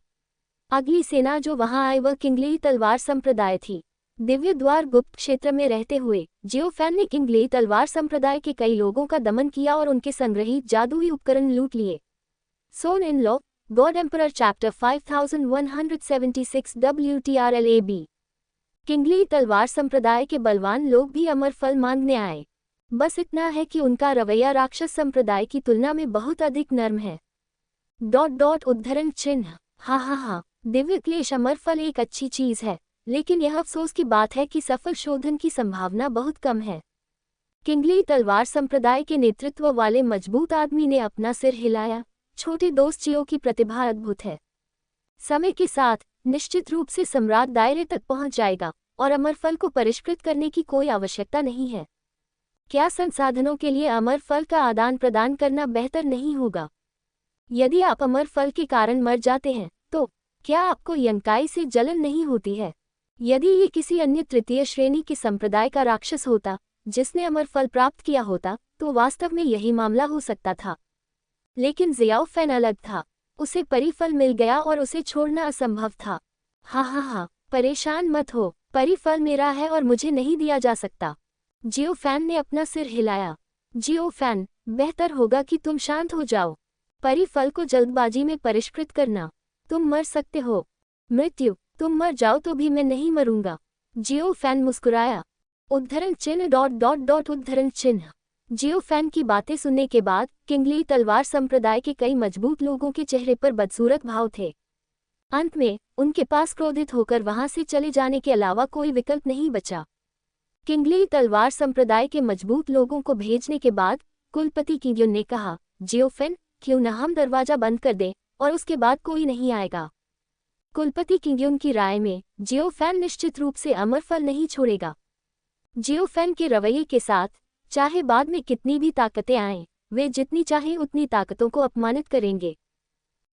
अगली सेना जो वहां आई वह किंगली तलवार संप्रदाय थी। दिव्य द्वार गुप्त क्षेत्र में रहते हुए जियो फैन ने किंगली तलवार संप्रदाय के कई लोगों का दमन किया और उनके संग्रहित जादुई उपकरण लूट लिए। Son in law, god emperor chapter 5176 WTRLAB। किंगली तलवार संप्रदाय के बलवान लोग भी अमर फल मांगने आए। बस इतना है कि उनका रवैया राक्षस संप्रदाय की तुलना में बहुत अधिक नर्म है। उद्धरण चिन्ह। हाँ, दिव्य क्लेश अमर फल एक अच्छी चीज है, लेकिन यह अफसोस की बात है कि सफल शोधन की संभावना बहुत कम है। किंगली तलवार संप्रदाय के नेतृत्व वाले मजबूत आदमी ने अपना सिर हिलाया। छोटे दोस्त जियो की प्रतिभा अद्भुत है। समय के साथ निश्चित रूप से सम्राट दायरे तक पहुंच जाएगा और अमर फल को परिष्कृत करने की कोई आवश्यकता नहीं है। क्या संसाधनों के लिए अमर फल का आदान प्रदान करना बेहतर नहीं होगा? यदि आप अमर फल के कारण मर जाते हैं तो क्या आपको यंकाई से जलन नहीं होती है? यदि ये किसी अन्य तृतीय श्रेणी के संप्रदाय का राक्षस होता जिसने अमर फल प्राप्त किया होता तो वास्तव में यही मामला हो सकता था। लेकिन जियाओ फैन अलग था। उसे परिफल मिल गया और उसे छोड़ना असंभव था। हाँ, परेशान मत हो, परिफल मेरा है और मुझे नहीं दिया जा सकता। जियो फैन ने अपना सिर हिलाया। जियो फैन, बेहतर होगा कि तुम शांत हो जाओ। परिफल को जल्दबाजी में परिष्कृत करना। तुम मर सकते हो। मृत्यु, तुम मर जाओ तो भी मैं नहीं मरूंगा। जियो फैन मुस्कुराया। उद्धरण चिन्ह उद्धरण चिन्ह। जियो फैन की बातें सुनने के बाद किंगली तलवार संप्रदाय के कई मजबूत लोगों के चेहरे पर बदसूरत भाव थे। अंत में उनके पास क्रोधित होकर वहां से चले जाने के अलावा कोई विकल्प नहीं बचा। किंगली तलवार संप्रदाय के मजबूत लोगों को भेजने के बाद कुलपति किंग्यून ने कहा, जियोफेन, क्यों न हम दरवाजा बंद कर दें और उसके बाद कोई नहीं आएगा। कुलपति किंग्यून की राय में जियोफेन निश्चित रूप से अमरफल नहीं छोड़ेगा। जियोफेन के रवैये के साथ चाहे बाद में कितनी भी ताकतें आएं, वे जितनी चाहे उतनी ताकतों को अपमानित करेंगे।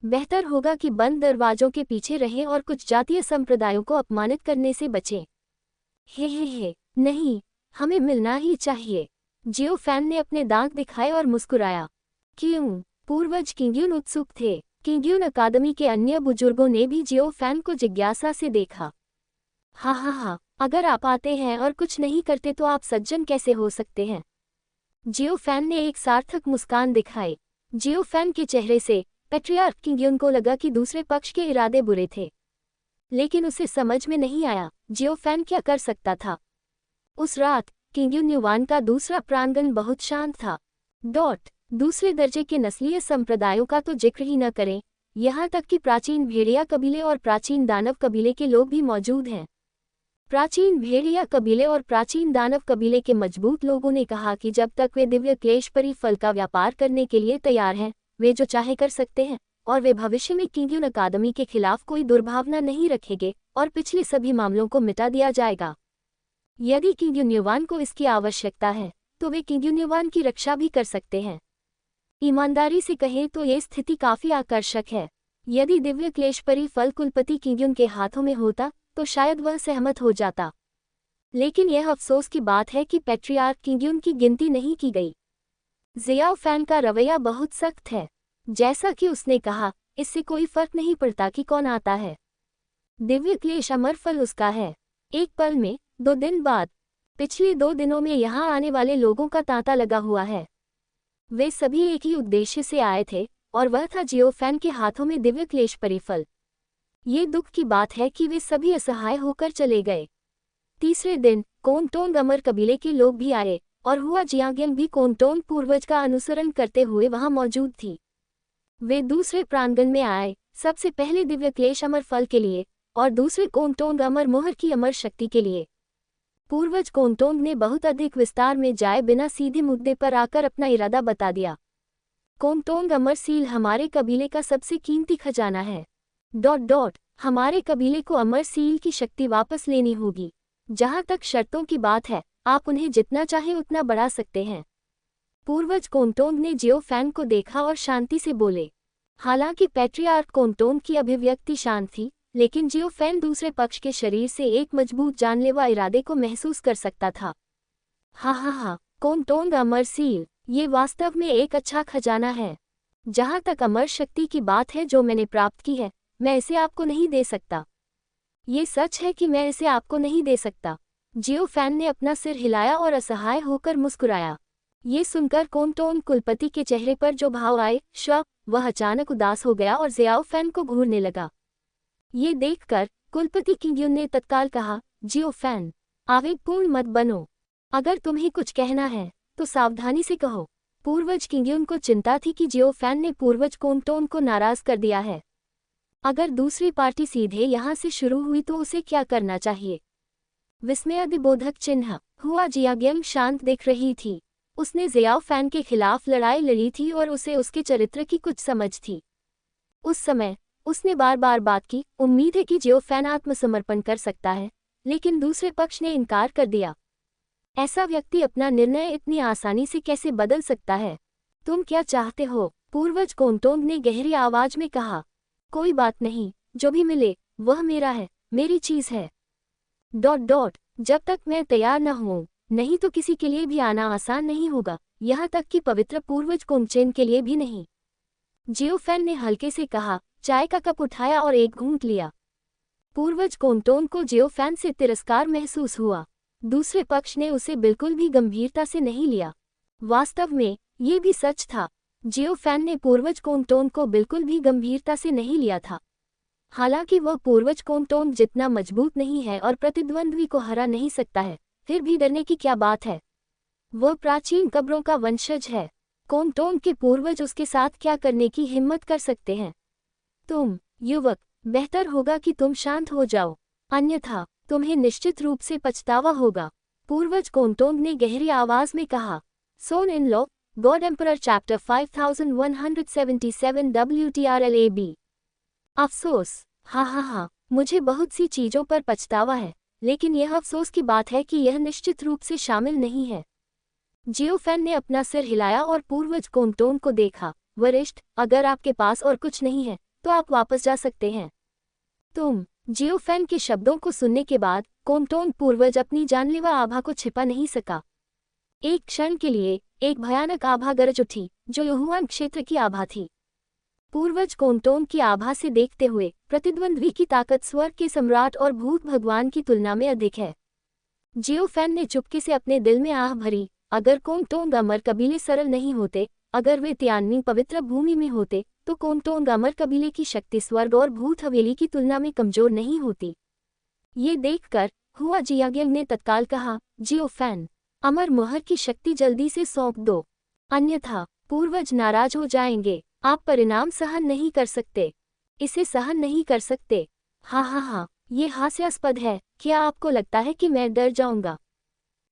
बेहतर होगा कि बंद दरवाजों के पीछे रहें और कुछ जातीय संप्रदायों को अपमानित करने से बचें। हे, नहीं, हमें मिलना ही चाहिए। जियोफेन ने अपने दांत दिखाए और मुस्कुराया। क्यों? पूर्वज किंग्यून उत्सुक थे। किंग्यून अकादमी के अन्य बुजुर्गों ने भी जियोफेन को जिज्ञासा से देखा। हा, अगर आप आते हैं और कुछ नहीं करते तो आप सज्जन कैसे हो सकते हैं? जियोफेन ने एक सार्थक मुस्कान दिखाई। जियोफेन के चेहरे से पैट्रियार्क किंग्यून को लगा कि दूसरे पक्ष के इरादे बुरे थे, लेकिन उसे समझ में नहीं आया जियोफेन क्या कर सकता था। उस रात किंग्यून युवान का दूसरा प्रांगण बहुत शांत था। दूसरे दर्जे के नस्लीय संप्रदायों का तो जिक्र ही न करें, यहाँ तक कि प्राचीन भेड़िया कबीले और प्राचीन दानव कबीले के लोग भी मौजूद हैं। प्राचीन भेड़िया कबीले और प्राचीन दानव कबीले के मजबूत लोगों ने कहा कि जब तक वे दिव्य क्लेशपरी फल का व्यापार करने के लिए तैयार हैं, वे जो चाहे कर सकते हैं और वे भविष्य में किंग्यून अकादमी के खिलाफ कोई दुर्भावना नहीं रखेंगे और पिछले सभी मामलों को मिटा दिया जाएगा। यदि किंग्यून युवान को इसकी आवश्यकता है तो वे किंग्यून युवान की रक्षा भी कर सकते हैं। ईमानदारी से कहें तो ये स्थिति काफी आकर्षक है। यदि दिव्य क्लेशपरी फल कुलपति किंग्यून के हाथों में होता तो शायद वह सहमत हो जाता, लेकिन यह अफसोस की बात है कि पैट्रियार्क किंग्यून की गिनती नहीं की गई। जियोफेन का रवैया बहुत सख्त है। जैसा कि उसने कहा, इससे कोई फर्क नहीं पड़ता कि कौन आता है। दिव्य क्लेश अमर फल उसका है। एक पल में 2 दिन बाद, पिछले 2 दिनों में यहाँ आने वाले लोगों का तांता लगा हुआ है। वे सभी एक ही उद्देश्य से आए थे और वह था जियोफेन के हाथों में दिव्य क्लेश परिफल। ये दुख की बात है कि वे सभी असहाय होकर चले गए। तीसरे दिन कोंगटोंग अमर कबीले के लोग भी आए और हुआ जियांगयंग भी कोंगटोंग पूर्वज का अनुसरण करते हुए वहां मौजूद थी। वे दूसरे प्रांगण में आए, सबसे पहले दिव्य क्लेश अमर फल के लिए और दूसरे कोंगटोंग अमर मोहर की अमर शक्ति के लिए। पूर्वज कोंगटोंग ने बहुत अधिक विस्तार में जाए बिना सीधे मुद्दे पर आकर अपना इरादा बता दिया। कोंगटोंग अमर सील हमारे कबीले का सबसे कीमती खजाना है। हमारे कबीले को अमर सील की शक्ति वापस लेनी होगी। जहां तक शर्तों की बात है, आप उन्हें जितना चाहे उतना बढ़ा सकते हैं। पूर्वज कोंगटोंग ने जियोफेन को देखा और शांति से बोले। हालांकि पैट्रियार्क कोंगटोंग की अभिव्यक्ति शांत थी, लेकिन जियोफेन दूसरे पक्ष के शरीर से एक मजबूत जानलेवा इरादे को महसूस कर सकता था। हा, कोंगटोंग अमर सील, ये वास्तव में एक अच्छा खजाना है। जहां तक अमर शक्ति की बात है जो मैंने प्राप्त की है, मैं इसे आपको नहीं दे सकता। ये सच है कि मैं इसे आपको नहीं दे सकता। जियोफेन ने अपना सिर हिलाया और असहाय होकर मुस्कुराया। ये सुनकर कोंगटोंग कुलपति के चेहरे पर जो भाव आए, वह अचानक उदास हो गया और जियोफेन को घूरने लगा। ये देखकर कुलपति किंग्यून ने तत्काल कहा, जियोफेन, आवेगपूर्ण मत बनो। अगर तुम्हें कुछ कहना है तो सावधानी से कहो। पूर्वज किंग्यून को चिंता थी कि जियोफेन ने पूर्वज कोंगटोंग को नाराज कर दिया है। अगर दूसरी पार्टी सीधे यहाँ से शुरू हुई तो उसे क्या करना चाहिए? विस्मयादिबोधक चिन्ह। हुआ जियांगयंग शांत दिख रही थी। उसने जियोफेन के खिलाफ लड़ाई लड़ी थी और उसे उसके चरित्र की कुछ समझ थी। उस समय उसने बार बार बात की, उम्मीद है कि जियोफेन आत्मसमर्पण कर सकता है, लेकिन दूसरे पक्ष ने इनकार कर दिया। ऐसा व्यक्ति अपना निर्णय इतनी आसानी से कैसे बदल सकता है? तुम क्या चाहते हो? पूर्वज कोंगटोंग ने गहरी आवाज में कहा। कोई बात नहीं, जो भी मिले वह मेरा है, मेरी चीज है। जब तक मैं तैयार न हूं, नहीं तो किसी के लिए भी आना आसान नहीं होगा, यहाँ तक कि पवित्र पूर्वज कोंगचेन के लिए भी नहीं। जियोफेन ने हल्के से कहा, चाय का कप उठाया और एक घूंट लिया। पूर्वज कोंगटोंग को जियोफेन से तिरस्कार महसूस हुआ। दूसरे पक्ष ने उसे बिल्कुल भी गंभीरता से नहीं लिया। वास्तव में ये भी सच था, जियोफेन ने पूर्वज कोंगटोंग को बिल्कुल भी गंभीरता से नहीं लिया था। हालांकि वह पूर्वज कोंगटोंग जितना मजबूत नहीं है और प्रतिद्वंद्वी को हरा नहीं सकता है, फिर भी डरने की क्या बात है? वह प्राचीन कब्रों का वंशज है। कोंगटोंग के पूर्वज उसके साथ क्या करने की हिम्मत कर सकते हैं? तुम, युवक, बेहतर होगा कि तुम शांत हो जाओ, अन्यथा तुम्हें निश्चित रूप से पछतावा होगा। पूर्वज कोंटोंग ने गहरी आवाज में कहा। Son in law, god emperor chapter 5177 WTRLAB। अफसोस, हाँ, मुझे बहुत सी चीजों पर पछतावा है, लेकिन यह अफसोस की बात है कि यह निश्चित रूप से शामिल नहीं है। जियो फैन ने अपना सिर हिलाया और पूर्वज कोंटोंग को देखा। वरिष्ठ, अगर आपके पास और कुछ नहीं है तो आप वापस जा सकते हैं। जियो फैन के शब्दों को सुनने के बाद कोंटोंग पूर्वज अपनी जानलेवा आभा को छिपा नहीं सका। एक क्षण के लिए एक भयानक आभा गरज उठी, जो युहुआन क्षेत्र की आभा थी। पूर्वज कोंटोंग की आभा से देखते हुए प्रतिद्वंद्वी की ताकत स्वर्ग के सम्राट और भूत भगवान की तुलना में अधिक है। जियो फैन ने चुपके से अपने दिल में आह भरी, अगर कोंटोंग अमर कबीले सरल नहीं होते, अगर वे तियानमिंग पवित्र भूमि में होते, तो कोंटोंग अमर कबीले की शक्ति स्वर्ग और भूत हवेली की तुलना में कमजोर नहीं होती। ये देखकर हुआ जियाग्यंग ने तत्काल कहा, जियो फैन, अमर मोहर की शक्ति जल्दी से सौंप दो, अन्यथा पूर्वज नाराज हो जाएंगे। आप परिणाम सहन नहीं कर सकते, इसे सहन नहीं कर सकते। हाँ, ये हास्यास्पद है। क्या आपको लगता है कि मैं डर जाऊंगा?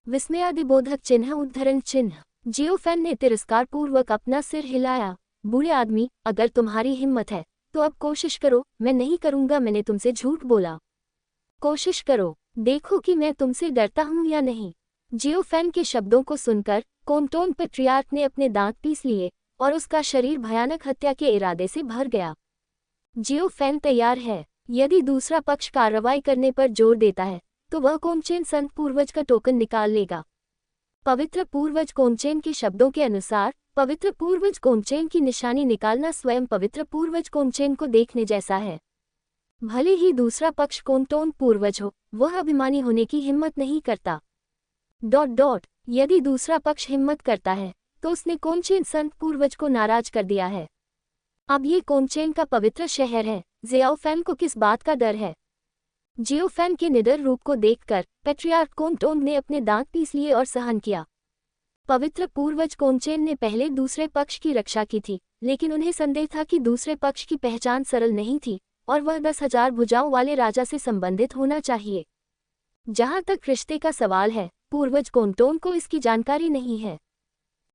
विस्मयादिबोधक चिन्ह उद्धरण चिन्ह। जियो फैन ने तिरस्कार पूर्वक अपना सिर हिलाया। बूढ़े आदमी, अगर तुम्हारी हिम्मत है तो अब कोशिश करो। मैं नहीं करूंगा, मैंने तुमसे झूठ बोला। कोशिश करो, देखो कि मैं तुमसे डरता हूं या नहीं। जियो फैन के शब्दों को सुनकर कोंटोंग पैट्रियार्क ने अपने दांत पीस लिए और उसका शरीर भयानक हत्या के इरादे से भर गया। जियो फैन तैयार है। यदि दूसरा पक्ष कार्रवाई करने पर जोर देता है तो वह कोंचेन संत पूर्वज का टोकन निकाल लेगा। पवित्र पूर्वज कोंचेन के शब्दों के अनुसार पवित्र पूर्वज कोंचेन की निशानी निकालना स्वयं पवित्र पूर्वज कोंचेन को देखने जैसा है। भले ही दूसरा पक्ष कोंटोंग पूर्वज हो, वह अभिमानी होने की हिम्मत नहीं करता। यदि दूसरा पक्ष हिम्मत करता है तो उसने कोंचेन संत पूर्वज को नाराज कर दिया है। अब ये कोंचेन का पवित्र शहर है। जियो फैन को किस बात का डर है? जियो फैन के निडर रूप को देखकर पैट्रियार्क कोंटोंग ने अपने दांत पीस लिए और सहन किया। पवित्र पूर्वज कोंचेन ने पहले दूसरे पक्ष की रक्षा की थी, लेकिन उन्हें संदेह था कि दूसरे पक्ष की पहचान सरल नहीं थी और वह 10,000 भुजाओं वाले राजा से संबंधित होना चाहिए। जहां तक रिश्ते का सवाल है, पूर्वज कोंटोंग को इसकी जानकारी नहीं है।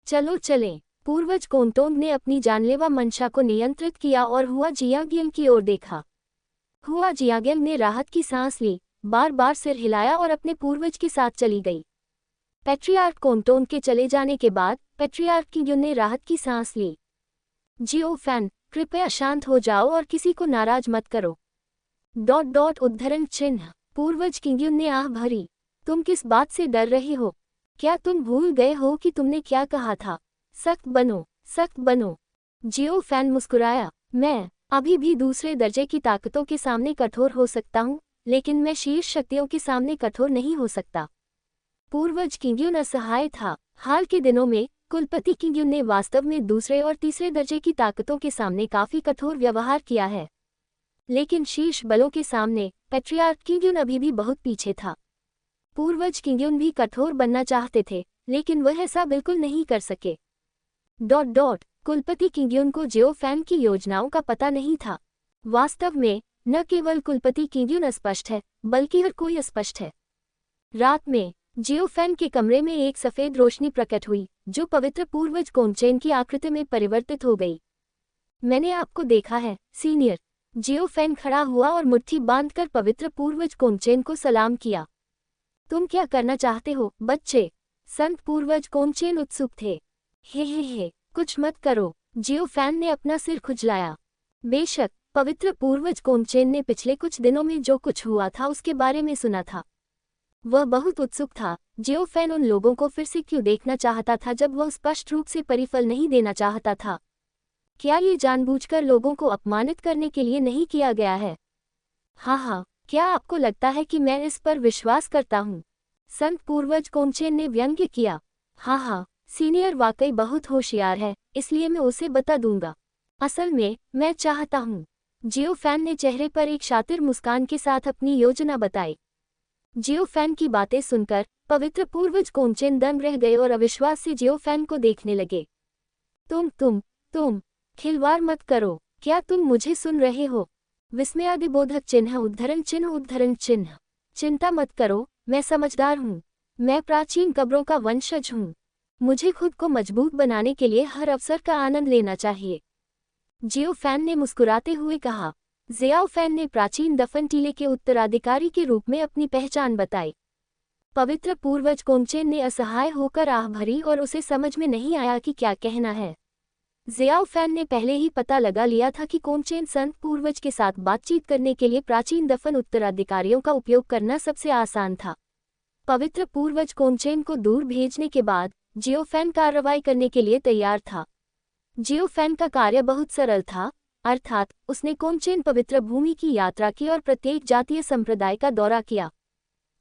चलो चलें। पूर्वज कोंटोंग ने अपनी जानलेवा मंशा को नियंत्रित किया और हुआ जियाग्यंग की ओर देखा। हुआ जियाग्यंग ने राहत की सांस ली, बार बार सिर हिलाया और अपने पूर्वज के साथ चली गई। पैट्रियार्क कोंटोंग के चले जाने के बाद पैट्रियार्क किंग्युन ने राहत की सांस ली। जियो फैन, कृपया शांत हो जाओ और किसी को नाराज मत करो। उद्धरण चिन्ह। पूर्वज किंग्युन ने आह भरी, तुम किस बात से डर रहे हो? क्या तुम भूल गए हो कि तुमने क्या कहा था? सख्त बनो। जियो फैन मुस्कुराया, मैं अभी भी दूसरे दर्जे की ताकतों के सामने कठोर हो सकता हूँ, लेकिन मैं शीर्ष शक्तियों के सामने कठोर नहीं हो सकता। पूर्वज किंग्युन असहाय था। हाल के दिनों में कुलपति किंग्युन ने वास्तव में दूसरे और तीसरे दर्जे की ताकतों के सामने काफी कठोर व्यवहार किया है, लेकिन शीर्ष बलों के सामने पैट्रियार्क किंग्युन अभी भी बहुत पीछे था। पूर्वज किंग्युन भी कठोर बनना चाहते थे, लेकिन वह ऐसा बिल्कुल नहीं कर सके। कुलपति किंग्युन को जियो फैन की योजनाओं का पता नहीं था। वास्तव में न केवल कुलपति किंग्युन अस्पष्ट है, बल्कि हर कोई अस्पष्ट है। रात में जियो फैन के कमरे में एक सफेद रोशनी प्रकट हुई, जो पवित्र पूर्वज कोंचेन की आकृति में परिवर्तित हो गई। मैंने आपको देखा है, सीनियर। जियो फैन खड़ा हुआ और मुट्ठी बांधकर पवित्र पूर्वज कोंचेन को सलाम किया। तुम क्या करना चाहते हो, बच्चे? संत पूर्वज कोंचेन उत्सुक थे। हे, कुछ मत करो। जियो फैन ने अपना सिर खुजलाया। बेशक, पवित्र पूर्वज कोंचेन ने पिछले कुछ दिनों में जो कुछ हुआ था उसके बारे में सुना था। वह बहुत उत्सुक था। जियो फैन उन लोगों को फिर से क्यों देखना चाहता था जब वह स्पष्ट रूप से परिफल नहीं देना चाहता था? क्या ये जानबूझकर लोगों को अपमानित करने के लिए नहीं किया गया है? हाँ, क्या आपको लगता है कि मैं इस पर विश्वास करता हूँ? संत पूर्वज कोंचेन ने व्यंग्य किया। हाँ, सीनियर वाकई बहुत होशियार है, इसलिए मैं उसे बता दूंगा। असल में मैं चाहता हूँ। जियो फैन ने चेहरे पर एक शातिर मुस्कान के साथ अपनी योजना बताई। जियो फैन की बातें सुनकर पवित्र पूर्वज कोंचेन दंग रह गए और अविश्वास से जियो फैन को देखने लगे। तुम खिलवाड़ मत करो। क्या तुम मुझे सुन रहे हो? विस्मयादिबोधक चिन्ह उद्धरण चिन्ह उद्धरण चिन्ह। चिंता मत करो, मैं समझदार हूँ। मैं प्राचीन कब्रों का वंशज हूँ। मुझे खुद को मजबूत बनाने के लिए हर अवसर का आनंद लेना चाहिए। जियो फैन ने मुस्कुराते हुए कहा। जियाओ फैन ने प्राचीन दफन टीले के उत्तराधिकारी के रूप में अपनी पहचान बताई। पवित्र पूर्वज कोंगचेन ने असहाय होकर आह भरी और उसे समझ में नहीं आया कि क्या कहना है। जियाओ फैन ने पहले ही पता लगा लिया था कि कोंगचेन संत पूर्वज के साथ बातचीत करने के लिए प्राचीन दफन उत्तराधिकारियों का उपयोग करना सबसे आसान था। पवित्र पूर्वज कोंगचेन को दूर भेजने के बाद जियो फैन कार्रवाई करने के लिए तैयार था। जियो फैन का कार्य बहुत सरल था, अर्थात उसने कोंगचेन पवित्र भूमि की यात्रा की और प्रत्येक जातीय संप्रदाय का दौरा किया।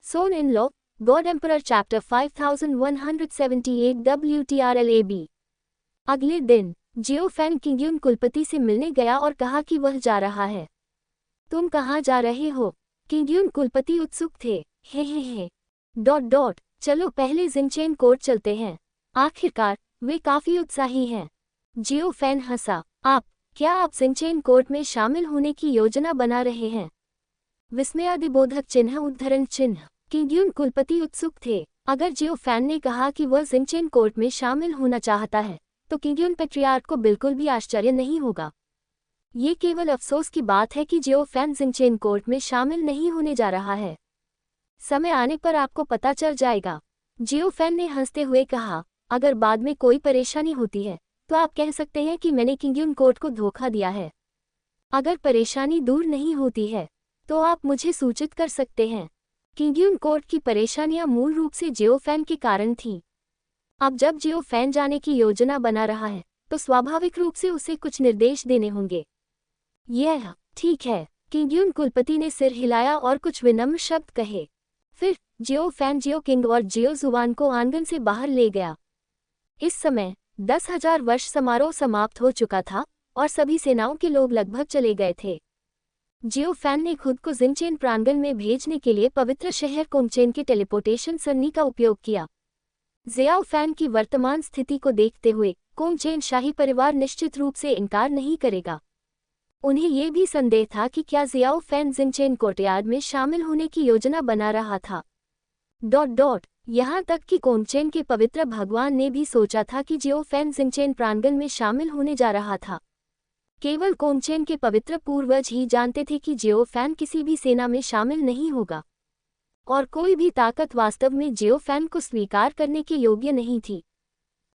Son in law god emperor chapter 5178 WTRLAB। अगले दिन जियो फैन किंग्यून कुलपति से मिलने गया और कहा कि वह जा रहा है। तुम कहाँ जा रहे हो? किंग्यून कुलपति उत्सुक थे। हे। चलो पहले जिंगचेन कोर्ट चलते हैं। आखिरकार वे काफी उत्साही हैं। जियो फैन हंसा। क्या आप जिंगचेन कोर्ट में शामिल होने की योजना बना रहे हैं? विस्मयादिबोधक चिन्ह उद्धरण चिन्ह। किंग्यून कुलपति उत्सुक थे। अगर जियो फैन ने कहा कि वह जिंगचेन कोर्ट में शामिल होना चाहता है तो किंग्यून पेट्रियार्क को बिल्कुल भी आश्चर्य नहीं होगा। ये केवल अफसोस की बात है कि जियो फैन जिंगचेन कोर्ट में शामिल नहीं होने जा रहा है। समय आने पर आपको पता चल जाएगा। जियो फैन ने हंसते हुए कहा। अगर बाद में कोई परेशानी होती है तो आप कह सकते हैं कि मैंने किंग्यून कोर्ट को धोखा दिया है। अगर परेशानी दूर नहीं होती है तो आप मुझे सूचित कर सकते हैं। किंग्यून कोर्ट की परेशानियां मूल रूप से जियो फैन के कारण थीं। अब जब जियो फैन जाने की योजना बना रहा है तो स्वाभाविक रूप से उसे कुछ निर्देश देने होंगे। यह ठीक है। किंग्यून कुलपति ने सिर हिलाया और कुछ विनम्र शब्द कहे। फिर जियो फैन जियो किंग और जियो जुआन को आंगन से बाहर ले गया। इस समय 10,000 वर्ष समारोह समाप्त हो चुका था और सभी सेनाओं के लोग लगभग चले गए थे। जियो फैन ने खुद को जिंगचेन प्रांगण में भेजने के लिए पवित्र शहर कोंगचेन के टेलीपोर्टेशन सरनी का उपयोग किया। जियाओ फैन की वर्तमान स्थिति को देखते हुए कोंगचेन शाही परिवार निश्चित रूप से इनकार नहीं करेगा। उन्हें ये भी संदेह था कि क्या जियाओ फैन जिंगचेन कोर्टयार्ड में शामिल होने की योजना बना रहा था। यहाँ तक कि कोंगचेन के पवित्र भगवान ने भी सोचा था कि जियो फैन जिंगचेन प्रांगण में शामिल होने जा रहा था। केवल कोंगचेन के पवित्र पूर्वज ही जानते थे कि जियो फैन किसी भी सेना में शामिल नहीं होगा और कोई भी ताकत वास्तव में जियो फैन को स्वीकार करने के योग्य नहीं थी।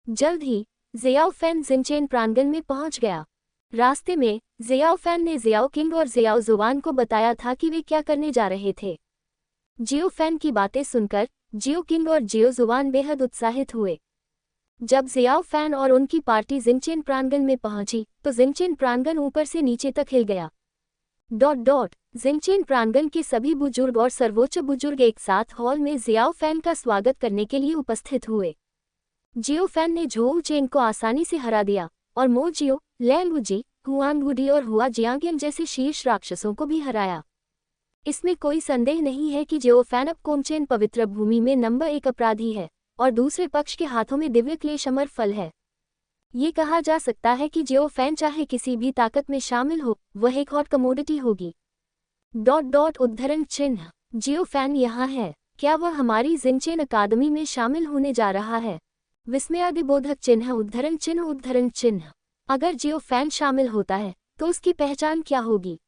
जल्द ही जियाओ फैन जिंगचेन प्रांगण में पहुंच गया। रास्ते में जियाओ फैन ने जियाओ किंग और जियाओ जुआन को बताया था कि वे क्या करने जा रहे थे। जियो फैन की बातें सुनकर जियो किंग और जियो जुआन बेहद उत्साहित हुए। जब जियाओ फैन और उनकी पार्टी जिंगचेन प्रांगण में पहुंची तो जिंगचेन प्रांगण ऊपर से नीचे तक हिल गया। जिंगचेन प्रांगण के सभी बुजुर्ग और सर्वोच्च बुजुर्ग एक साथ हॉल में जियाओ फैन का स्वागत करने के लिए उपस्थित हुए। जियो फैन ने झोउ चेंग को आसानी से हरा दिया और मो जियो, लैंगुजी, हुआंगुडी और हुआ जियांगियन जैसे शीर्ष राक्षसों को भी हराया। इसमें कोई संदेह नहीं है कि जियो फैन अब कोंगचेन पवित्र भूमि में नंबर 1 अपराधी है और दूसरे पक्ष के हाथों में दिव्य क्लेश अमर फल है। ये कहा जा सकता है कि जियो फैन चाहे किसी भी ताकत में शामिल हो, वह एक हॉट कमोडिटी होगी। उद्धरण चिन्ह। जियो फैन यहाँ है। क्या वह हमारी जिंगचेन अकादमी में शामिल होने जा रहा है? विस्मयादिबोधक चिन्ह उद्धरण चिन्ह उद्धरण चिन्ह। अगर जियो फैन शामिल होता है तो उसकी पहचान क्या होगी?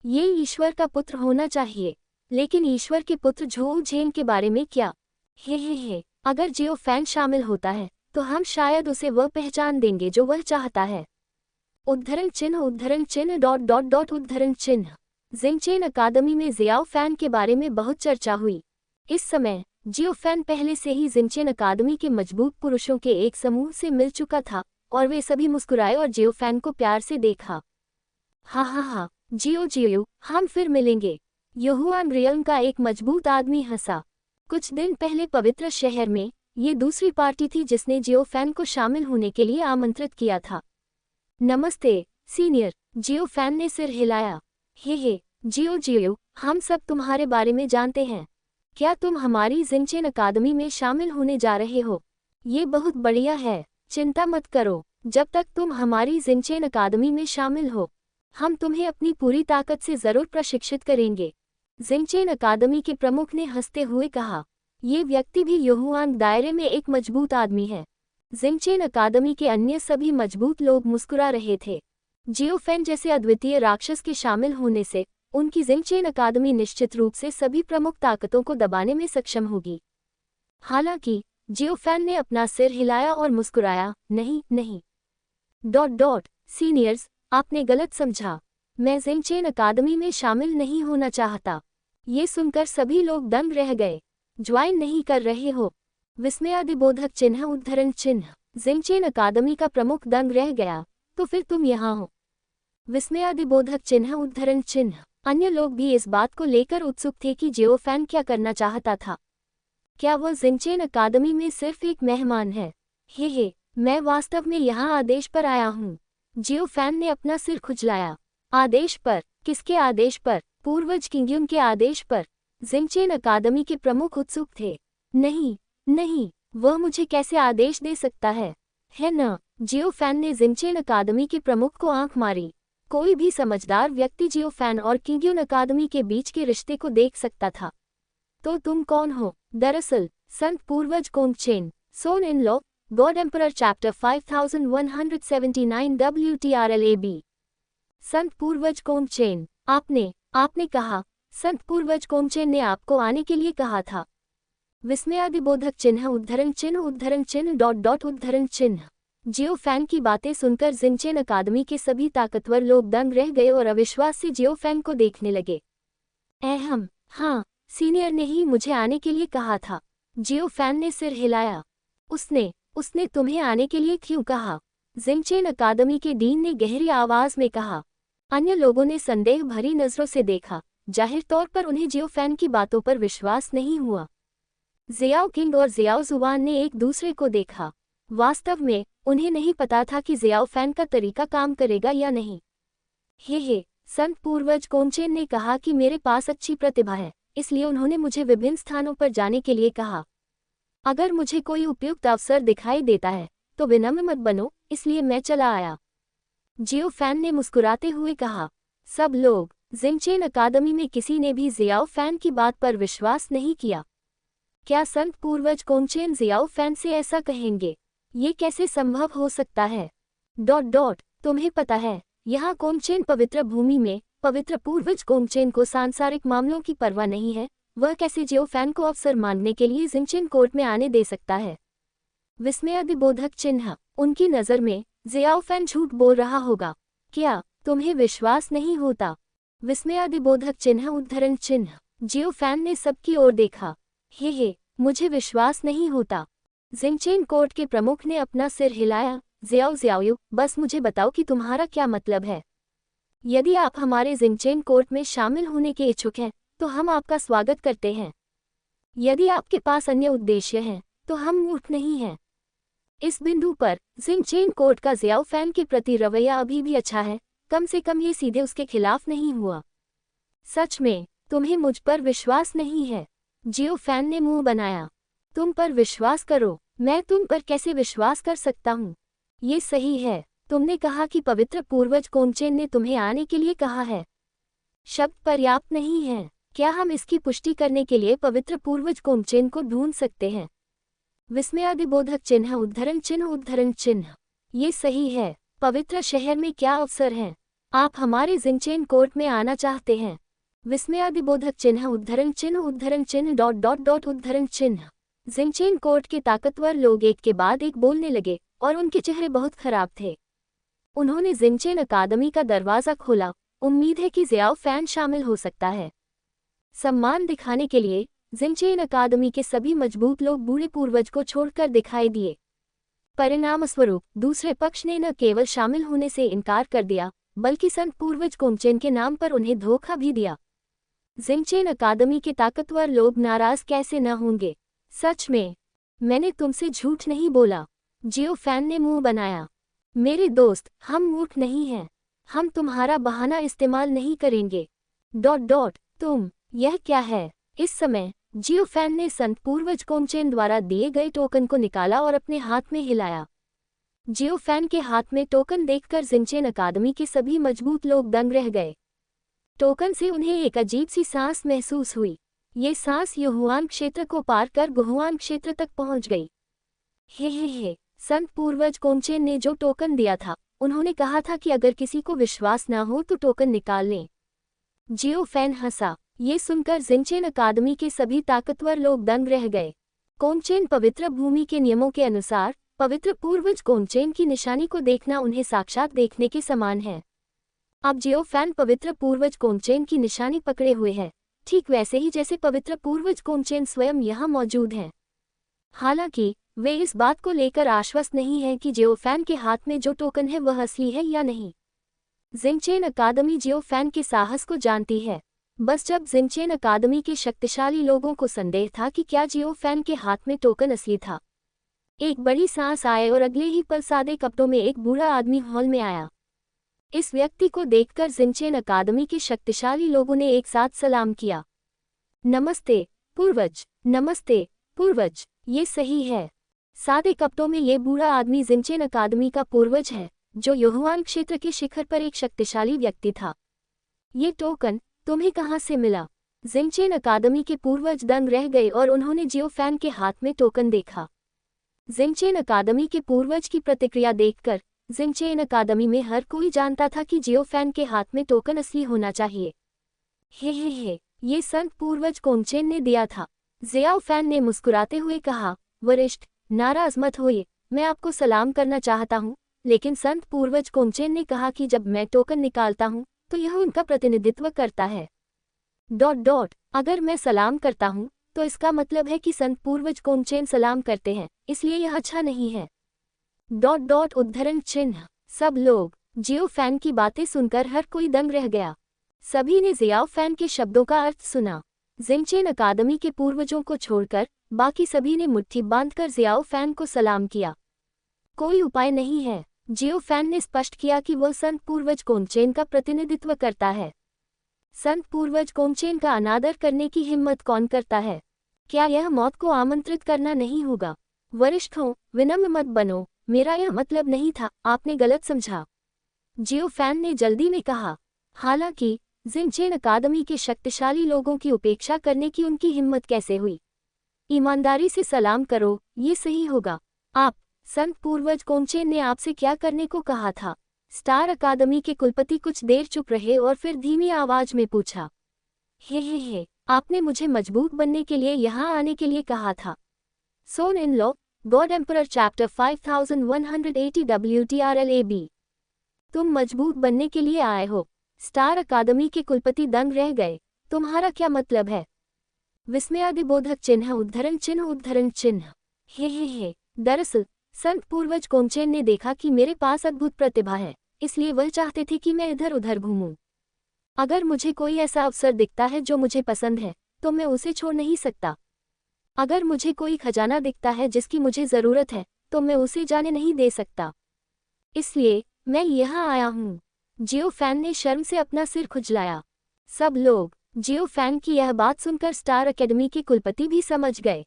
ये ईश्वर का पुत्र होना चाहिए। लेकिन ईश्वर के पुत्र झोउ झेंग के बारे में क्या? हे। अगर जियो फैन शामिल होता है तो हम शायद उसे वह पहचान देंगे जो वह चाहता है। उद्धरण चिन्ह उद्धरण चिन्ह उद्धरण चिन्ह। जिंगचेन अकादमी में जियाओ फैन के बारे में बहुत चर्चा हुई। इस समय जियो फैन पहले से ही जिंगचेन अकादमी के मजबूत पुरुषों के एक समूह से मिल चुका था और वे सभी मुस्कुराए और जियो फैन को प्यार से देखा। हा, जियो, हम फिर मिलेंगे। यहुआन रियल्म का एक मजबूत आदमी हंसा। कुछ दिन पहले पवित्र शहर में ये दूसरी पार्टी थी जिसने जियो फैन को शामिल होने के लिए आमंत्रित किया था। नमस्ते सीनियर, जियो फैन ने सिर हिलाया। हे, जियो, हम सब तुम्हारे बारे में जानते हैं। क्या तुम हमारी जिंगचेन अकादमी में शामिल होने जा रहे हो? ये बहुत बढ़िया है। चिंता मत करो जब तक तुम हमारी जिंगचेन अकादमी में शामिल हो। हम तुम्हें अपनी पूरी ताकत से जरूर प्रशिक्षित करेंगे। जिंगचेन अकादमी के प्रमुख ने हंसते हुए कहा। ये व्यक्ति भी युहुआंग दायरे में एक मजबूत आदमी है। जिंगचेन अकादमी के अन्य सभी मजबूत लोग मुस्कुरा रहे थे। जियोफेन जैसे अद्वितीय राक्षस के शामिल होने से उनकी जिंगचेन अकादमी निश्चित रूप से सभी प्रमुख ताकतों को दबाने में सक्षम होगी। हालांकि जियोफेन ने अपना सिर हिलाया और मुस्कुराया, नहीं नहीं। सीनियर्स, आपने गलत समझा। मैं जिंगचेन अकादमी में शामिल नहीं होना चाहता। ये सुनकर सभी लोग दंग रह गए। ज्वाइन नहीं कर रहे हो? विस्मयादिबोधक चिन्ह उद्धरण चिन्ह। जिंगचेन अकादमी का प्रमुख दंग रह गया। तो फिर तुम यहाँ हो? विस्मयादिबोधक चिन्ह उद्धरण चिन्ह। अन्य लोग भी इस बात को लेकर उत्सुक थे कि जियोफेन क्या करना चाहता था। क्या वह जिंगचेन अकादमी में सिर्फ एक मेहमान है? हे, मैं वास्तव में यहाँ आदेश पर आया हूँ। जियोफेन ने अपना सिर खुजलाया। आदेश पर? किसके आदेश पर? पूर्वज किंग्यून के आदेश पर। जिंगचेन अकादमी के प्रमुख उत्सुक थे। नहीं नहीं, वह मुझे कैसे आदेश दे सकता है न? जियोफेन ने जिंगचेन अकादमी के प्रमुख को आंख मारी। कोई भी समझदार व्यक्ति जियोफेन और किंग्यून अकादमी के बीच के रिश्ते को देख सकता था। तो तुम कौन हो? दरअसल संत पूर्वज Kongchen, son in law, god emperor chapter 5179 WTRLAB। संत पूर्वज कोंगचेन, आपने कहा। संत पूर्वज कोंगचेन ने आपको आने के लिए कहा था। विस्मयादिबोधक चिन्ह उद्धरण चिन्ह उद्धरण चिन्ह उद्धरण चिन्ह। जियोफेन की बातें सुनकर जिंगचेन अकादमी के सभी ताकतवर लोग दंग रह गए और अविश्वास से जियोफेन को देखने लगे। हाँ, सीनियर ने ही मुझे आने के लिए कहा था। जियोफेन ने सिर हिलाया। उसने तुम्हें आने के लिए क्यों कहा? जिंगचेन अकादमी के डीन ने गहरी आवाज में कहा। अन्य लोगों ने संदेह भरी नजरों से देखा। जाहिर तौर पर उन्हें जियोफेन की बातों पर विश्वास नहीं हुआ। जियाओ किंग और जियाओ जुवान ने एक दूसरे को देखा। वास्तव में उन्हें नहीं पता था कि जियाओफेन का तरीका काम करेगा या नहीं। हे, संत पूर्वज कोंगचेन ने कहा कि मेरे पास अच्छी प्रतिभा है, इसलिए उन्होंने मुझे विभिन्न स्थानों पर जाने के लिए कहा। अगर मुझे कोई उपयुक्त अवसर दिखाई देता है तो विनम्र मत बनो, इसलिए मैं चला आया। जियोफेन ने मुस्कुराते हुए कहा। सब लोग जिंगचेन अकादमी में किसी ने भी जियाओफेन की बात पर विश्वास नहीं किया। क्या संत पूर्वज कोंगचेन जियाओफेन से ऐसा कहेंगे? ये कैसे संभव हो सकता है? तुम्हें पता है, यहाँ कोंगचेन पवित्र भूमि में पवित्र पूर्वज कोंगचेन को सांसारिक मामलों की परवाह नहीं है। वह कैसे जियोफेन को अवसर मांगने के लिए जिंगचेन कोर्ट में आने दे सकता है? विस्मयादिबोधक चिन्ह। उनकी नज़र में जियाओफेन झूठ बोल रहा होगा। क्या तुम्हें विश्वास नहीं होता? विस्मयादिबोधक चिन्ह उद्धरण चिन्ह। जियोफेन ने सबकी ओर देखा। हे, मुझे विश्वास नहीं होता। जिंगचेन कोर्ट के प्रमुख ने अपना सिर हिलाया। जियाओ, बस मुझे बताओ कि तुम्हारा क्या मतलब है। यदि आप हमारे जिंगचेन कोर्ट में शामिल होने के इच्छुक हैं तो हम आपका स्वागत करते हैं। यदि आपके पास अन्य उद्देश्य हैं तो हम मूर्ख नहीं हैं। इस बिंदु पर जिंगचेन कोर्ट का जियाओफेन के प्रति रवैया अभी भी अच्छा है। कम से कम ये सीधे उसके खिलाफ नहीं हुआ। सच में तुम्हें मुझ पर विश्वास नहीं है? जियोफेन ने मुंह बनाया। तुम पर विश्वास करो। मैं तुम पर कैसे विश्वास कर सकता हूँ? ये सही है, तुमने कहा कि पवित्र पूर्वज कोंगचेन ने तुम्हें आने के लिए कहा है। शब्द पर्याप्त नहीं है। क्या हम इसकी पुष्टि करने के लिए पवित्र पूर्वज कोंगचेन को ढूंढ सकते हैं? विस्मयादिबोधक चिन्ह उद्धरण चिन्ह। ये सही है। पवित्र शहर में क्या अवसर हैं? आप हमारे जिंगचेन कोर्ट में आना चाहते हैं? विस्मयादिबोधक चिन्ह उद्धरण चिन्ह उद्धरण चिन्ह। जिंगचेन कोर्ट के ताकतवर लोग एक के बाद एक बोलने लगे और उनके चेहरे बहुत खराब थे। उन्होंने जिंगचेन अकादमी का दरवाज़ा खोला। उम्मीद है कि जियाओफेन शामिल हो सकता है। सम्मान दिखाने के लिए जिंगचेन अकादमी के सभी मजबूत लोग बूढ़े पूर्वज को छोड़कर दिखाई दिए। परिणामस्वरूप दूसरे पक्ष ने न केवल शामिल होने से इनकार कर दिया बल्कि संत पूर्वज कोंगचेन के नाम पर उन्हें धोखा भी दिया। जिंगचेन अकादमी के ताकतवर लोग नाराज कैसे न होंगे? सच में मैंने तुमसे झूठ नहीं बोला। जियोफेन ने मुंह बनाया। मेरे दोस्त, हम मूर्ख नहीं हैं। हम तुम्हारा बहाना इस्तेमाल नहीं करेंगे। तुम, यह क्या है? इस समय जियोफेन ने संत पूर्वज कोंगचेन द्वारा दिए गए टोकन को निकाला और अपने हाथ में हिलाया। जियो फैन के हाथ में टोकन देखकर जिनचेन अकादमी के सभी मजबूत लोग दंग रह गए। टोकन से उन्हें एक अजीब सी सांस महसूस हुई। ये सांस युहुआन क्षेत्र को पार कर गुहुआन क्षेत्र तक पहुंच गई। हे संत पूर्वज कोंगचेन ने जो टोकन दिया था, उन्होंने कहा था कि अगर किसी को विश्वास ना हो तो टोकन निकाल लें। जियो फैन हंसा। ये सुनकर जिनचेन अकादमी के सभी ताकतवर लोग दंग रह गए। कोंगचेन पवित्र भूमि के नियमों के अनुसार पवित्र पूर्वज कोंगचेन की निशानी को देखना उन्हें साक्षात देखने के समान है। अब जियो फैन पवित्र पूर्वज कोंगचेन की निशानी पकड़े हुए है, ठीक वैसे ही जैसे पवित्र पूर्वज कोंगचेन स्वयं यहाँ मौजूद हैं। हालांकि वे इस बात को लेकर आश्वस्त नहीं हैं कि जियो फैन के हाथ में जो टोकन है वह असली है या नहीं। जिनचेन अकादमी जियो फैन के साहस को जानती है। बस जब जिनचेन अकादमी के शक्तिशाली लोगों को संदेह था कि क्या जियो फैन के हाथ में टोकन असली था, एक बड़ी सांस आए और अगले ही पल सादे कपड़ों में एक बूढ़ा आदमी हॉल में आया। इस व्यक्ति को देखकर जिनचेन अकादमी के शक्तिशाली लोगों ने एक साथ सलाम किया। नमस्ते पूर्वज, नमस्ते पूर्वज। ये सही है। सादे कपड़ों में ये बूढ़ा आदमी जिनचेन अकादमी का पूर्वज है, जो युहुआन क्षेत्र के शिखर पर एक शक्तिशाली व्यक्ति था। ये टोकन तुम्हें कहाँ से मिला? जिनचेन अकादमी के पूर्वज दंग रह गए और उन्होंने जियो फैन के हाथ में टोकन देखा। जिनचेन अकादमी के पूर्वज की प्रतिक्रिया देखकर जिनचेन अकादमी में हर कोई जानता था कि जियो फैन के हाथ में टोकन असली होना चाहिए। हे ये संत पूर्वज कोंगचेन ने दिया था। जियाओ फैन ने मुस्कुराते हुए कहा, वरिष्ठ, नाराज मत होइए, मैं आपको सलाम करना चाहता हूँ, लेकिन संत पूर्वज कोंगचेन ने कहा कि जब मैं टोकन निकालता हूँ तो यह उनका प्रतिनिधित्व करता है। अगर मैं सलाम करता हूँ तो इसका मतलब है कि संत पूर्वज कोंगचेन सलाम करते हैं, इसलिए यह अच्छा नहीं है। उद्धरण चिन्ह। सब लोग। जियो फैन की बातें सुनकर हर कोई दंग रह गया। सभी ने जियाओ फैन के शब्दों का अर्थ सुना। जिनचेन अकादमी के पूर्वजों को छोड़कर बाकी सभी ने मुट्ठी बांधकर जियाओ फैन को सलाम किया। कोई उपाय नहीं है। जियो फैन ने स्पष्ट किया कि वह संत पूर्वज कोंगचेन का प्रतिनिधित्व करता है। संत पूर्वज कोंगचेन का अनादर करने की हिम्मत कौन करता है? क्या यह मौत को आमंत्रित करना नहीं होगा? वरिष्ठों, विनम्र मत बनो, मेरा यह मतलब नहीं था, आपने गलत समझा, जियो फैन ने जल्दी में कहा। हालांकि जिनचेन अकादमी के शक्तिशाली लोगों की उपेक्षा करने की उनकी हिम्मत कैसे हुई? ईमानदारी से सलाम करो, ये सही होगा। आप, संत पूर्वज कोंगचेन ने आपसे क्या करने को कहा था? स्टार अकादमी के कुलपति कुछ देर चुप रहे और फिर धीमी आवाज में पूछा। हे आपने मुझे मजबूत बनने के लिए यहाँ आने के लिए कहा था। Son in law, god emperor chapter 5180 WTRLAB। तुम मजबूत बनने के लिए आए हो। स्टार अकादमी के कुलपति दंग रह गए। तुम्हारा क्या मतलब है? विस्मयादिबोधक चिन्ह उद्धरण चिन्ह। हे दरअसल संत पूर्वज कोंगचेन ने देखा कि मेरे पास अद्भुत प्रतिभा है, इसलिए वह चाहते थे कि मैं इधर उधर घूमूं। अगर मुझे कोई ऐसा अवसर दिखता है जो मुझे पसंद है तो मैं उसे छोड़ नहीं सकता। अगर मुझे कोई खजाना दिखता है जिसकी मुझे जरूरत है तो मैं उसे जाने नहीं दे सकता। इसलिए मैं यहाँ आया हूँ। जियो फैन ने शर्म से अपना सिर खुजलाया। सब लोग। जियो फैन की यह बात सुनकर स्टार अकेडमी के कुलपति भी समझ गए।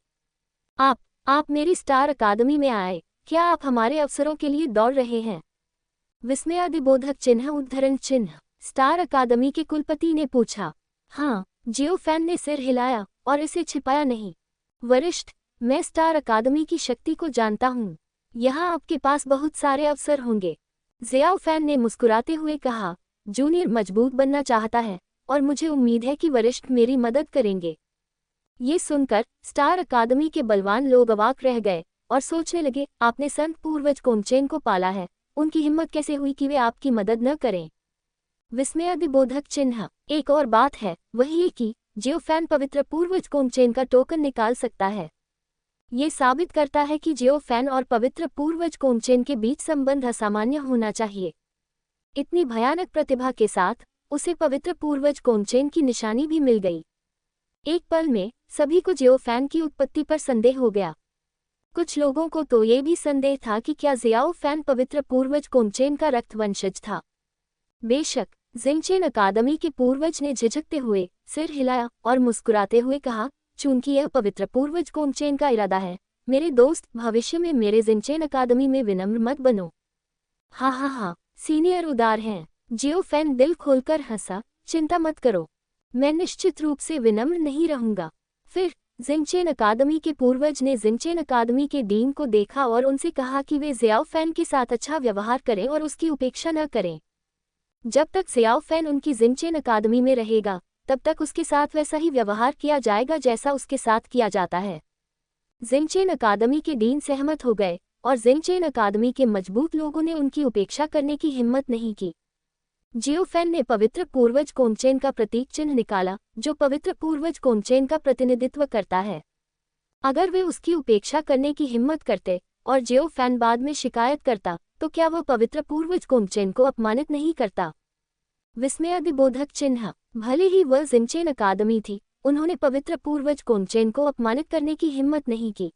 आप मेरी स्टार अकादमी में आए, क्या आप हमारे अवसरों के लिए दौड़ रहे हैं? विस्मयादिबोधक चिन्ह उद्धरण चिन्ह। स्टार अकादमी के कुलपति ने पूछा। हाँ, जियो फैन ने सिर हिलाया और इसे छिपाया नहीं। वरिष्ठ, मैं स्टार अकादमी की शक्ति को जानता हूँ। यहाँ आपके पास बहुत सारे अवसर होंगे। जियाओ फैन ने मुस्कुराते हुए कहा, जूनियर मजबूत बनना चाहता है और मुझे उम्मीद है कि वरिष्ठ मेरी मदद करेंगे। ये सुनकर स्टार अकादमी के बलवान लोग अवाक रह गए और सोचने लगे, आपने संत पूर्वज कोंगचेन को पाला है, उनकी हिम्मत कैसे हुई कि वे आपकी मदद न करें? विस्मयादिबोधक चिन्ह। एक और बात है, वही ये कि जियो फैन पवित्र पूर्वज कोंगचेन का टोकन निकाल सकता है। ये साबित करता है कि जियो फैन और पवित्र पूर्वज कोंगचेन के बीच संबंध असामान्य होना चाहिए। इतनी भयानक प्रतिभा के साथ उसे पवित्र पूर्वज कोंगचेन की निशानी भी मिल गई। एक पल में सभी को जियो फैन की उत्पत्ति पर संदेह हो गया। कुछ लोगों को तो ये भी संदेह था कि क्या जियाओ फैन पवित्र पूर्वज कोंगचेन का रक्त वंशज था। बेशक जिनचेन अकादमी के पूर्वज ने झिझकते हुए सिर हिलाया और मुस्कुराते हुए कहा, चूंकि यह पवित्र पूर्वज कोंगचेन का इरादा है, मेरे दोस्त, भविष्य में मेरे जिनचेन अकादमी में विनम्र मत बनो। हाँ, सीनियर उदार हैं। जियो फैन दिल खोलकर हंसा, चिंता मत करो, मैं निश्चित रूप से विनम्र नहीं रहूंगा। फिर जिनचेन अकादमी के पूर्वज ने जिनचेन अकादमी के डीन को देखा और उनसे कहा कि वे जियाओ फैन के साथ अच्छा व्यवहार करें और उसकी उपेक्षा न करें। जब तक जियाओ फैन उनकी जिनचेन अकादमी में रहेगा, तब तक उसके साथ वैसा ही व्यवहार किया जाएगा जैसा उसके साथ किया जाता है। जिनचेन अकादमी के डीन सहमत हो गए और जिनचेन अकादमी के मजबूत लोगों ने उनकी उपेक्षा करने की हिम्मत नहीं की। जियो फैन ने पवित्र पूर्वज कोंगचेन का प्रतीक चिन्ह निकाला, जो पवित्र पूर्वज कोंगचेन का प्रतिनिधित्व करता है। अगर वे उसकी उपेक्षा करने की हिम्मत करते और जियो फैन बाद में शिकायत करता, तो क्या वह पवित्र पूर्वज कोंगचेन को अपमानित नहीं करता? विस्मयादिबोधक चिन्ह। भले ही वह जिनचेन अकादमी थी, उन्होंने पवित्र पूर्वज कोंगचेन को अपमानित करने की हिम्मत नहीं की।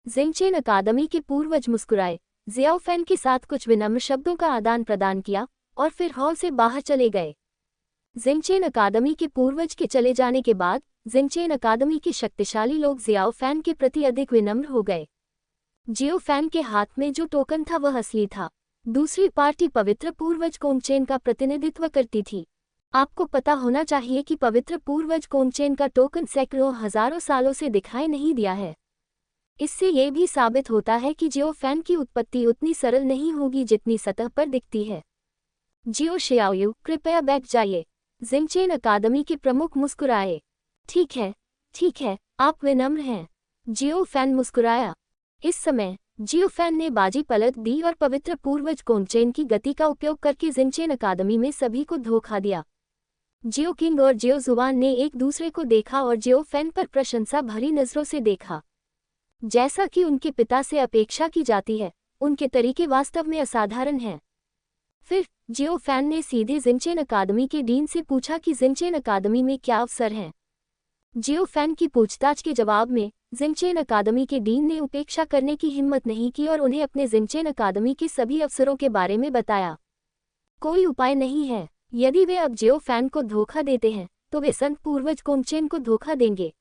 जिनचेन अकादमी के पूर्वज मुस्कुराए, जियाओ फैन के साथ कुछ विनम्र शब्दों का आदान प्रदान किया और फिर हॉल से बाहर चले गए। जिनचेन अकादमी के पूर्वज के चले जाने के बाद जिनचेन अकादमी के शक्तिशाली लोग जियाओ फैन के प्रति अधिक विनम्र हो गए। जियो फैन के हाथ में जो टोकन था वह असली था। दूसरी पार्टी पवित्र पूर्वज कोंगचेन का प्रतिनिधित्व करती थी। आपको पता होना चाहिए कि पवित्र पूर्वज कोंगचेन का टोकन सैकड़ों हजारों सालों से दिखाई नहीं दिया है। इससे यह भी साबित होता है कि जियो फैन की उत्पत्ति उतनी सरल नहीं होगी जितनी सतह पर दिखती है। जियो शियाओयू, कृपया बैठ जाइए। जिनचेन अकादमी के प्रमुख मुस्कुराए। ठीक है, आप विनम्र हैं। जियो फैन मुस्कुराया। इस समय जियो फैन ने बाजी पलट दी और पवित्र पूर्वज कोंगचेन की गति का उपयोग करके जिनचेन अकादमी में सभी को धोखा दिया। जियो किंग और जियो जुआन ने एक दूसरे को देखा और जियो फैन पर प्रशंसा भरी नजरों से देखा। जैसा कि उनके पिता से अपेक्षा की जाती है, उनके तरीके वास्तव में असाधारण हैं। फिर जियो फैन ने सीधे जिनचेन अकादमी के डीन से पूछा कि जिनचेन अकादमी में क्या अवसर हैं। जियो फैन की पूछताछ के जवाब में जिनचेन अकादमी के डीन ने उपेक्षा करने की हिम्मत नहीं की और उन्हें अपने जिनचेन अकादमी के सभी अवसरों के बारे में बताया। कोई उपाय नहीं है। यदि वे अब जियो फैन को धोखा देते हैं, तो वे संत पूर्वज कोंगचेन को धोखा देंगे।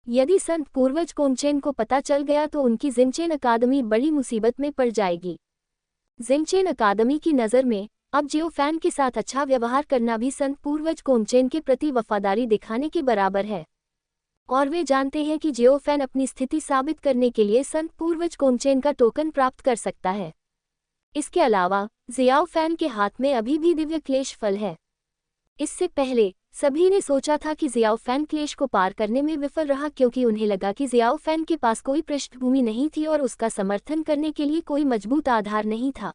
यदि संत पूर्वज कोंगचेन को पता चल गया तो उनकी जिनचेन अकादमी बड़ी मुसीबत में पड़ जाएगी। जिनचेन अकादमी की नज़र में अब जियो फैन के साथ अच्छा व्यवहार करना भी संत पूर्वज कोंगचेन के प्रति वफादारी दिखाने के बराबर है। और वे जानते हैं कि जियो फैन अपनी स्थिति साबित करने के लिए संत पूर्वज कोंगचेन का टोकन प्राप्त कर सकता है। इसके अलावा जियाओ फैन के हाथ में अभी भी दिव्य क्लेश फल है। इससे पहले सभी ने सोचा था कि जियाओ फैन क्लेश को पार करने में विफल रहा, क्योंकि उन्हें लगा कि जियाओ फैन के पास कोई पृष्ठभूमि नहीं थी और उसका समर्थन करने के लिए कोई मजबूत आधार नहीं था।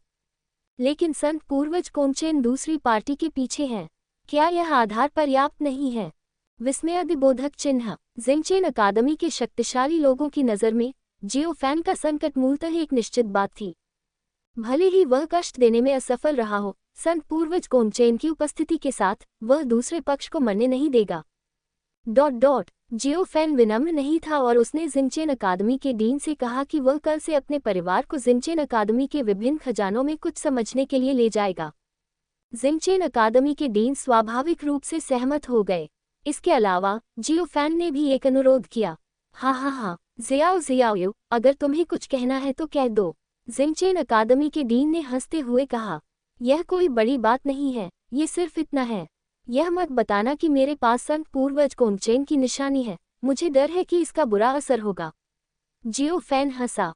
लेकिन संत पूर्वज कोंगचेन दूसरी पार्टी के पीछे हैं। क्या यह आधार पर्याप्त नहीं है? विस्मयादिबोधक चिन्ह। जिनचेन अकादमी के शक्तिशाली लोगों की नज़र में जियो फैन का संकट मूलतः एक निश्चित बात थी। भले ही वह कष्ट देने में असफल रहा हो, संत पूर्वज कोंगचेन की उपस्थिति के साथ वह दूसरे पक्ष को मरने नहीं देगा। जियो फैन विनम्र नहीं था और उसने जिनचेन अकादमी के डीन से कहा कि वह कल से अपने परिवार को जिनचेन अकादमी के विभिन्न खजानों में कुछ समझने के लिए ले जाएगा। जिनचेन अकादमी के डीन स्वाभाविक रूप से सहमत हो गए। इसके अलावा जियो फैन ने भी एक अनुरोध किया। हाँ, जियाओयू, अगर तुम्हें कुछ कहना है तो कह दो। जिनचेन अकादमी के डीन ने हंसते हुए कहा, यह कोई बड़ी बात नहीं है, ये सिर्फ इतना है। यह मत बताना कि मेरे पास संत पूर्वज कोंगचेन की निशानी है, मुझे डर है कि इसका बुरा असर होगा। जियो फैन हंसा।